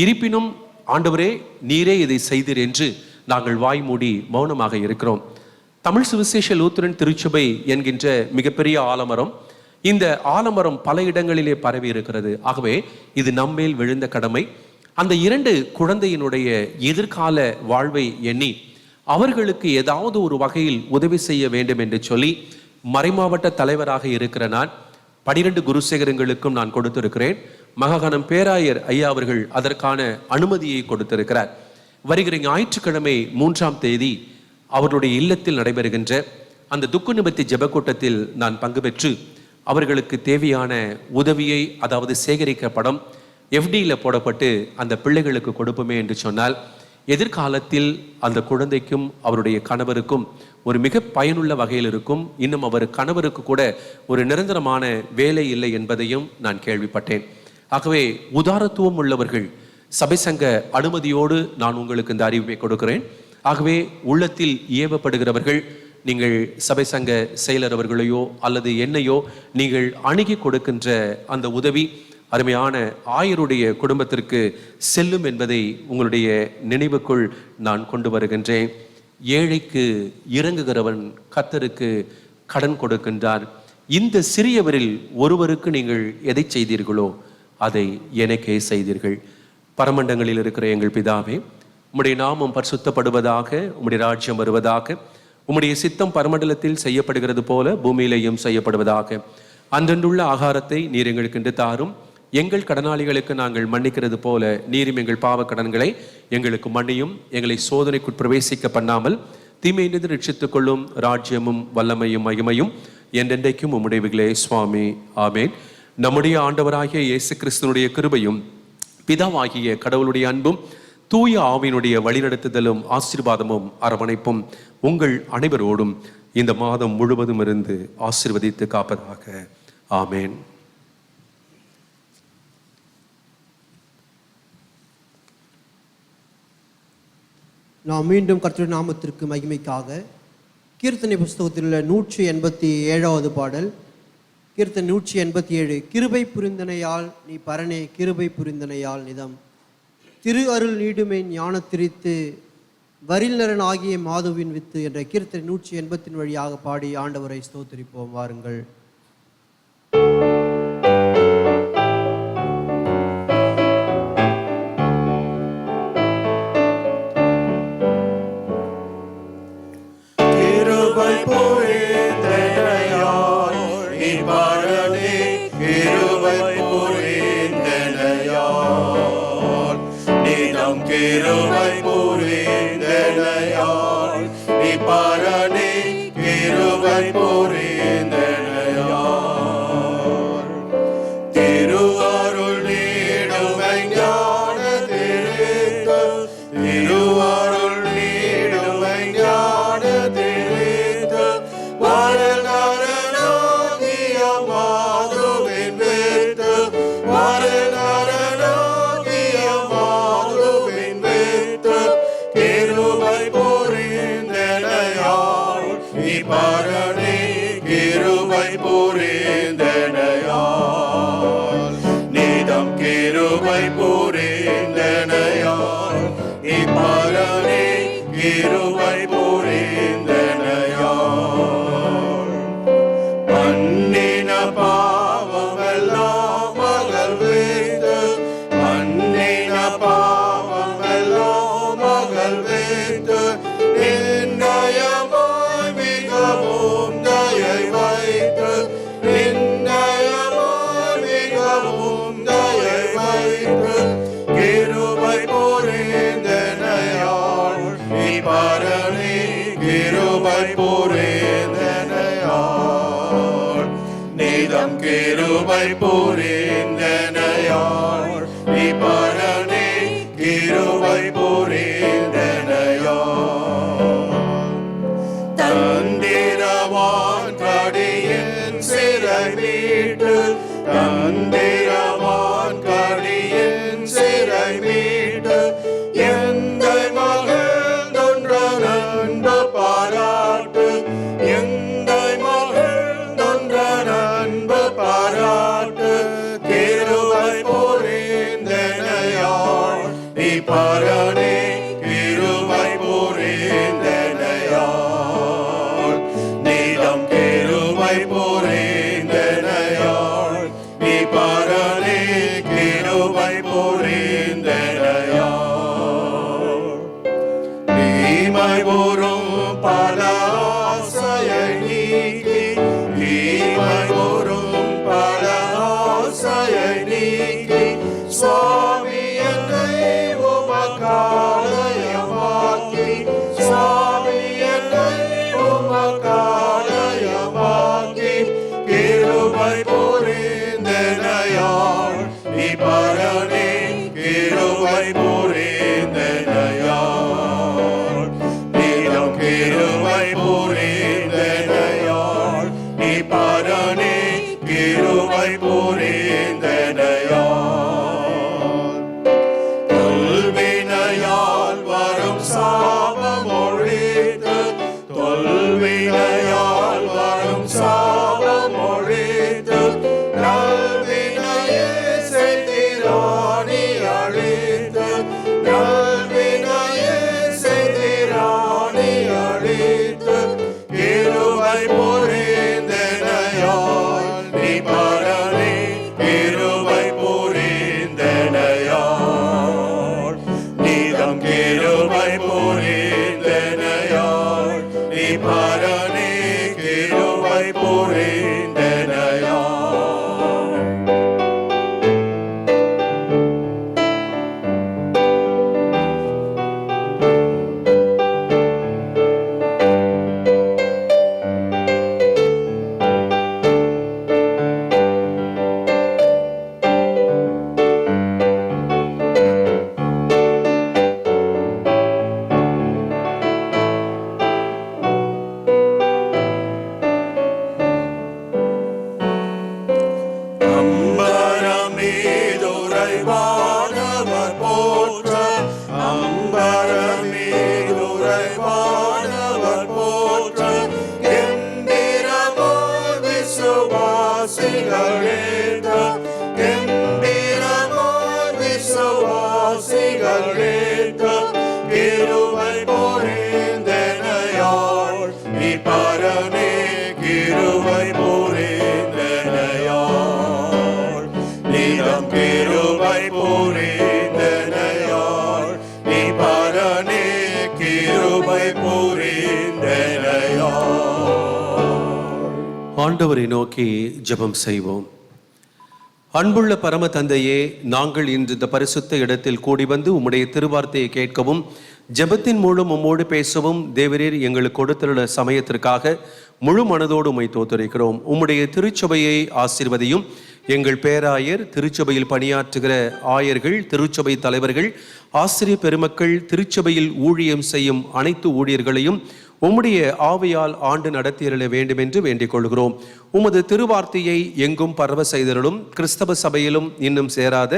Speaker 1: இருப்பினும் ஆண்டவரே நீரே இதை செய்தீர் என்று நாங்கள் வாய் மூடி மௌனமாக இருக்கிறோம். தமிழ் சுவிசேஷ லூத்ரன் திருச்சபை என்கின்ற மிகப்பெரிய ஆலமரம், இந்த ஆலமரம் பல இடங்களிலே பரவி இருக்கிறது. ஆகவே இது நம்மேல் விழுந்த கடமை. அந்த 2 குழந்தையினுடைய எதிர்கால வாழ்வை எண்ணி அவர்களுக்கு ஏதாவது ஒரு வகையில் உதவி செய்ய வேண்டும் என்று சொல்லி மறைமாவட்ட தலைவராக இருக்கிற நான் 12 குருசேகரங்களுக்கும் நான் கொடுத்திருக்கிறேன். மகாகணம் பேராயர் ஐயா அவர்கள் அதற்கான அனுமதியை கொடுத்திருக்கிறார். வருகிற ஞாயிற்றுக்கிழமை 3ஆம் தேதி அவர்களுடைய இல்லத்தில் நடைபெறுகின்ற அந்த துக்கு நிவர்த்தி ஜெபக்கூட்டத்தில் நான் பங்கு பெற்று அவர்களுக்கு தேவையான உதவியை, அதாவது சேகரிக்கப்படும் எஃப்டியில் போடப்பட்டு அந்த பிள்ளைகளுக்கு கொடுப்போமே என்று சொன்னால் எதிர்காலத்தில் அந்த குழந்தைக்கும் அவருடைய கணவருக்கும் ஒரு மிக பயனுள்ள வகையில் இருக்கும். இன்னும் அவர் கணவருக்கு கூட ஒரு நிரந்தரமான வேலை இல்லை என்பதையும் நான் கேள்விப்பட்டேன். ஆகவே உதாரத்துவம் உள்ளவர்கள், சபை சங்க அனுமதியோடு நான் உங்களுக்கு இந்த அறிவிப்பை கொடுக்கிறேன். ஆகவே உள்ளத்தில் ஏவப்படுகிறவர்கள் நீங்கள் சபை சங்க செயலர் அவர்களையோ அல்லது என்னையோ நீங்கள் அணுகி கொடுக்கின்ற அந்த உதவி அருமையான ஆயருடைய குடும்பத்திற்கு செல்லும் என்பதை உங்களுடைய நினைவுக்குள் நான் கொண்டு வருகின்றேன். ஏழைக்கு இறங்குகிறவன் கர்த்தருக்கு கடன் கொடுக்கின்றார். இந்த சிறியவரில் ஒருவருக்கு நீங்கள் எதை செய்தீர்களோ அதை எனக்கே செய்தீர்கள். பரமண்டங்களில் இருக்கிற எங்கள் பிதாவே, உம்முடைய நாமம் பரிசுத்தப்படுவதாக, உம்முடைய ராஜ்யம் வருவதாக, உம்முடைய சித்தம் பரமண்டலத்தில் செய்யப்படுகிறது போல பூமியிலேயும் செய்யப்படுவதாக. அன்றன்றுள்ள ஆகாரத்தை நீர் எங்களுக்கு இன்று தாரும். எங்கள் கடனாளிகளுக்கு நாங்கள் மன்னிக்கிறது போல நீரும் எங்கள் பாவ கடன்களை எங்களுக்கு மன்னியும். எங்களை சோதனைக்குள் பிரவேசிக்க பண்ணாமல் தீமையிலிருந்து ரட்சித்துக் கொள்ளும். ராஜ்யமும் வல்லமையும் மகிமையும் என்றென்றைக்கும் உம்முடையவைகளே சுவாமி. ஆமேன். நம்முடைய ஆண்டவராகிய இயேசு கிறிஸ்துனுடைய கிருபையும் பிதாவாகிய கடவுளுடைய அன்பும் தூய ஆவியினுடைய வழிநடத்துதலும் ஆசீர்வாதமும் அரவணைப்பும் உங்கள் அனைவரோடும் இந்த மாதம் முழுவதும் இருந்து ஆசீர்வதித்து காப்பதாக. ஆமேன்.
Speaker 2: நாம் மீண்டும் கர்த்தருடைய நாமத்திற்கு மகிமைக்காக கீர்த்தனை புஸ்தகத்தில் உள்ள 187வது பாடல். கீர்த்தனை 187. கிருபை புரிந்தனையால் நீ பரனே, கிருபை புரிந்தனையால் நிதம். திரு அருள் நீடுமை ஞான திரித்து வரிநரன் ஆகிய மாதுவின் வித்து என்ற கீர்த்தனை 180 வழியாக பாடி ஆண்டவரை ஸ்தோத்திரிப்போம். வாருங்கள்.
Speaker 3: கிருபை புரிந்தனையால் நீ பரனே, கிருபை புரிந்தனையால் திருவருள் நீடுமை ஞான திரித்து, திருவருள் நீடுமை ஞான திரித்து வரநரனாகிய மாதுவின் வித்து, வரநரனாகிய மாதுவின் வித்து கிருபை புரிந்தனையால் நீ பரனே, கிருபை புரிந்தனையால் நீதம் கிருபை புரிந்தனையால் நீ பரனே, கிருபை புரிந்தனையால் பண்ணின பாவமெல்லாம் மகள் வைத்து, பண்ணின பாவமெல்லாம் மகள் வைத்து நிர்ணயமாய் மிகவும் தயை வைத்து, நிர்ணயமாய் மிகவும் தயை வைத்து கிருபை புரிந்தனையால் நீ பரனே, கிருபை புரிந்தனையால் நீதம் கிருபை புரிந்தனையால் நீ பரனே, கிருபை புரிந்தனையால் தந்திரவான் கடியின் சிறை மீட்டு, தந்திரவான் கடியின் சிறை மீட்டு எந்தை மகிழ்ந்தொன்ற நண்பு பாராட்டு, எந்தை மகிழ்ந்தொன்ற நண்பு பாராட்டு கிருபை புரிந்தனையால் நீ பரனே, கிருபை புரிந்தனையால் நீதம் கிருபை புரிந்தனையால் நீ பரனே, கிருபை புரிந்தனையால் தீமை வரும் பல ஆசையை நீக்கி, தீமை வரும் பல ஆசையை நீக்கி சுவாமி என்னை உமக்காலயமாக்கி, சுவாமி என்னை உமக்காலயமாக்கி கிருபை புரிந்தனையால் நீ பரனே, கிருபை புரிந்தனையால் நீதம் கிருபை புரிந்தனையால் நீ பரனே, கிருபை புரிந்தனையால் பாரானே கிருபை புரிந்தனையாள் நீதம் கிருபை புரிந்தனையாள் நீ பாரானே கிருபை புரிந்தனையாள் அம்பரமீதுரைவானவர் போற்ற அம்பரமீதுரைவானவர் போற்ற கெம்பீரமோர் விசுவாசிகளேற்ற கெம்பீரமோர் விசுவாசிகளேற்ற கிருபை புரிந்தனையாள் நீ பாரானே கிருபை புரிந்தனையாள் நீதம் கிருபை புரிந்தனையாள் நீ பாரானே கிருபை புரிந்தனையாள்.
Speaker 1: ஆண்டவரை நோக்கி ஜெபம் செய்வோம். அன்புள்ள பரம தந்தையே, நாங்கள் இன்று இந்த பரிசுத்த இடத்தில் கூடி வந்து உம்முடைய திருவார்த்தையை கேட்கவும் ஜெபத்தின் மூலம் உம்மோடு பேசவும் தேவரீர் எங்களுக்கு கொடுத்துள்ள சமயத்திற்காக முழு மனதோடு உம்மை தோத்துரைக்கிறோம். உம்முடைய திருச்சபையை ஆசீர்வதியும். எங்கள் பேராயர், திருச்சபையில் பணியாற்றுகிற ஆயர்கள், திருச்சபை தலைவர்கள், ஆசிரியர் பெருமக்கள், திருச்சபையில் ஊழியம் செய்யும் அனைத்து ஊழியர்களையும் உம்முடைய ஆவியால் ஆண்டு நடத்தியருள வேண்டும் என்று வேண்டிக் கொள்கிறோம். உமது திருவார்த்தையை எங்கும் பரவ செய்தருளும். கிறிஸ்தவ சபையிலும் இன்னும் சேராத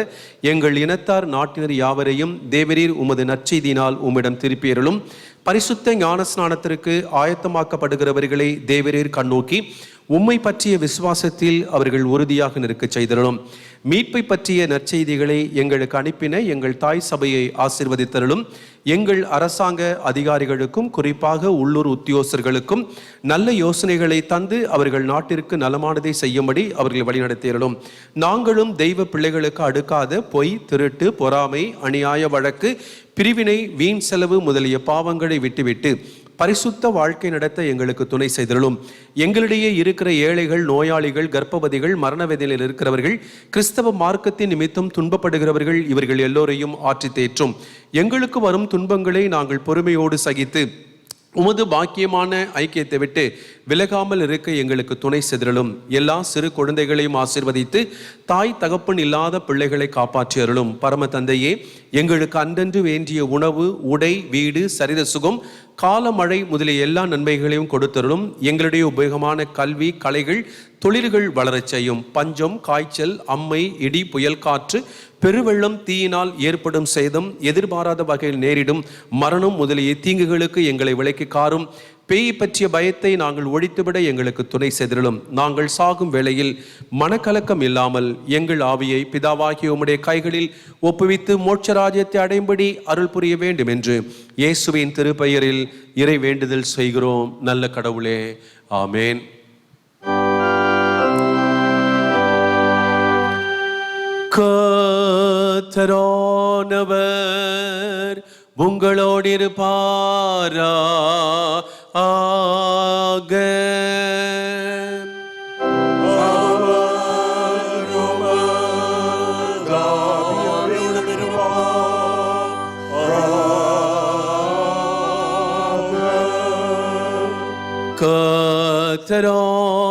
Speaker 1: எங்கள் இனத்தார் நாட்டினர் யாவரையும் தேவரீர் உமது நற்செய்தியினால் உம்மிடம் திருப்பியருளும். பரிசுத்த ஞானஸ்நானத்திற்கு ஆயத்தமாக்கப்படுகிறவர்களை தேவரீர் கண்ணோக்கி உம்மை பற்றிய விசுவாசத்தில் அவர்கள் உறுதியாக நிற்க செய்தருளும். மீட்பை பற்றிய நற்செய்திகளை எங்களுக்கு அனுப்பின எங்கள் தாய் சபையை ஆசீர்வதித்தருளும். எங்கள் அரசாங்க அதிகாரிகளுக்கும் குறிப்பாக உள்ளூர் உத்தியோகஸ்தர்களுக்கும் நல்ல யோசனைகளை தந்து அவர்கள் நாட்டிற்கு நலமானதை செய்யும்படி அவர்கள் வழிநடத்தியருளும். நாங்களும் தெய்வ பிள்ளைகளுக்கு அடுக்காத பொய், திருட்டு, பொறாமை, அநியாய வழக்கு, பிரிவினை, வீண் செலவு முதலிய பாவங்களை விட்டுவிட்டு பரிசுத்த வாழ்க்கை நடத்த எங்களுக்கு துணை செய்தருளும். எங்களிடையே இருக்கிற ஏழைகள், நோயாளிகள், கர்ப்பவதிகள், மரண வேதனையில் இருக்கிறவர்கள், கிறிஸ்தவ மார்க்கத்தின் நிமித்தம் துன்பப்படுகிறவர்கள், இவர்கள் எல்லோரையும் ஆற்றி தேற்றும். எங்களுக்கு வரும் துன்பங்களை நாங்கள் பொறுமையோடு சகித்து உமது பாக்கியமான ஐக்கியத்தை விட்டு விலகாமல் இருக்க எங்களுக்கு துணை செய்தருளும். எல்லா சிறு குழந்தைகளையும் ஆசீர்வதித்து தாய் தகப்பன் இல்லாத பிள்ளைகளை காப்பாற்றி அருளும். பரம தந்தையே, எங்களுக்கு அன்றன்று வேண்டிய உணவு, உடை, வீடு, சரீர சுகம், கால மழை முதலிய எல்லா நன்மைகளையும் கொடுத்தருளும். எங்களுடைய உபயோகமான கல்வி, கலைகள், தொழில்கள் வளரச் செய்யும். பஞ்சம், காய்ச்சல், அம்மை, இடி, புயல் காற்று, பெருவெள்ளம், தீயினால் ஏற்படும் சேதம், எதிர்பாராத வகையில் நேரிடும் மரணம் முதலிய தீங்குகளுக்கு எங்களை விலக்கி காரும். பேய் பற்றிய பயத்தை நாங்கள் ஒழித்துவிட எங்களுக்கு துணை செய்திருளும். நாங்கள் சாகும் வேளையில் மனக்கலக்கம் இல்லாமல் எங்கள் ஆவியை பிதாவாகிய உம்முடைய கைகளில் ஒப்புவித்து மோட்சராஜ்யத்தை அடையும்படி அருள் புரிய வேண்டும் என்று இயேசுவின் திருப்பெயரில் இறை வேண்டுதல் செய்கிறோம் நல்ல கடவுளே, ஆமேன். கர்த்தரானவர் உங்களோடு இருப்பாரா ஆக.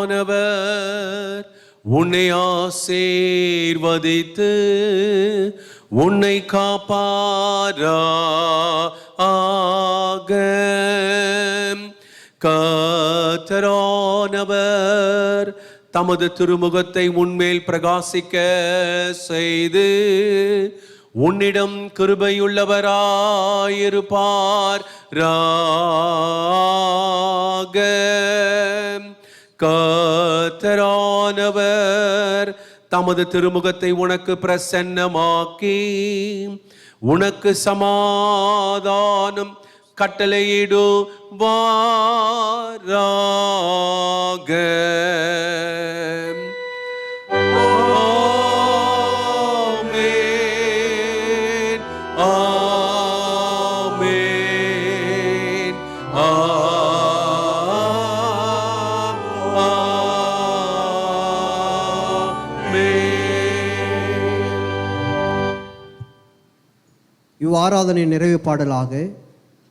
Speaker 1: கர்த்தரானவர் உன்னை ஆசீர்வதித்து உன்னை காப்பாரா ஆக. கர்த்தரானவர் தமது திருமுகத்தை உன்மேல் பிரகாசிக்க செய்து உன்னிடம் கிருபையுள்ளவராயிருப்பார் ராக. கர்த்தரானவர் தமது திருமுகத்தை உனக்கு பிரசன்னமாக்கி உனக்கு சமாதானம் கட்டளையிடுவாராக.
Speaker 2: இவ்வாராதனை நிறைவு பாடலாக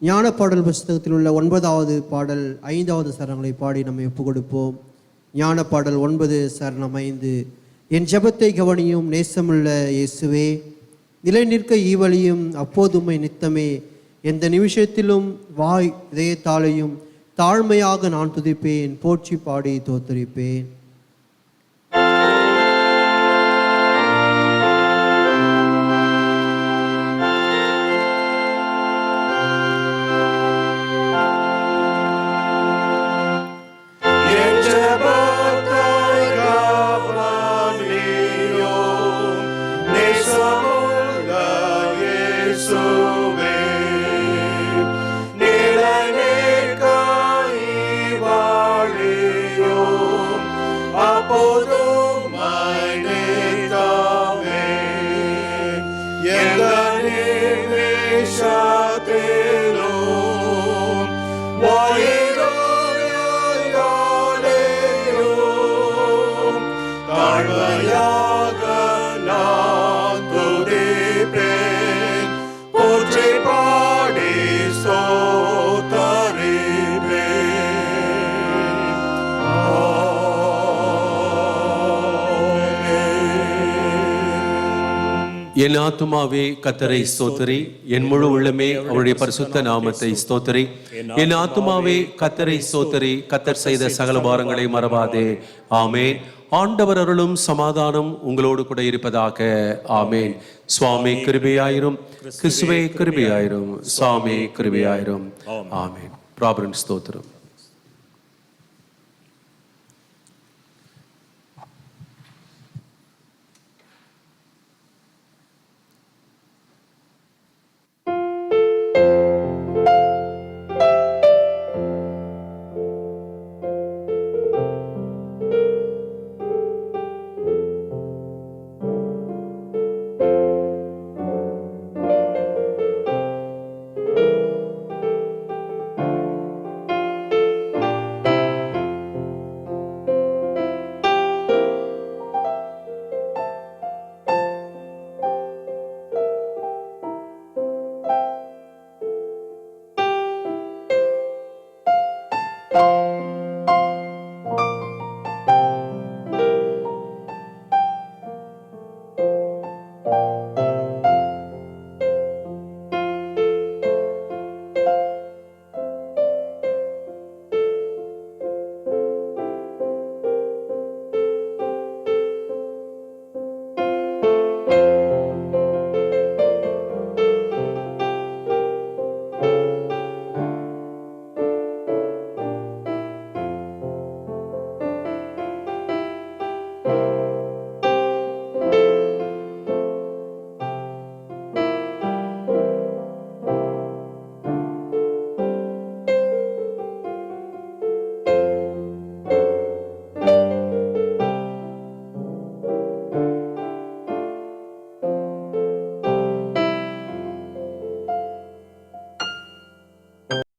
Speaker 2: ஞானப்பாடல் புஸ்தகத்தில் உள்ள 9வது பாடல் 5வது சரணங்களை பாடி நம்மை ஒப்புக் கொடுப்போம். ஞானப்பாடல் 9 சரணம் 5. என் ஜெபத்தை கவனியும் நேசமுள்ள இயேசுவே, நிலை நிற்க ஈவழியும் அப்போதுமை நித்தமே, எந்த நிமிஷத்திலும் வாய் இதயத்தாலையும் தாழ்மையாக நான் துதிப்பேன், போற்றி பாடி தோத்தரிப்பேன்.
Speaker 1: என் ஆத்துமாவே கர்த்தரை ஸ்தோத்திரி, என் முழு உள்ளமே அவருடைய பரிசுத்த நாமத்தை ஸ்தோத்திரி. என் ஆத்துமாவே கர்த்தரை ஸ்தோத்திரி, கர்த்தர் செய்த சகல பாரங்களை மறவாதே. ஆமேன். ஆண்டவர் அருளும் சமாதானம் உங்களோடு கூட இருப்பதாக. ஆமேன். சுவாமி கிருபையாயிரும், கிறிஸ்துவே கிருபையாயிரும், சுவாமி கிருபையாயிரும். ஆமேன். ப்ராபரன் ஸ்தோத்திரம்.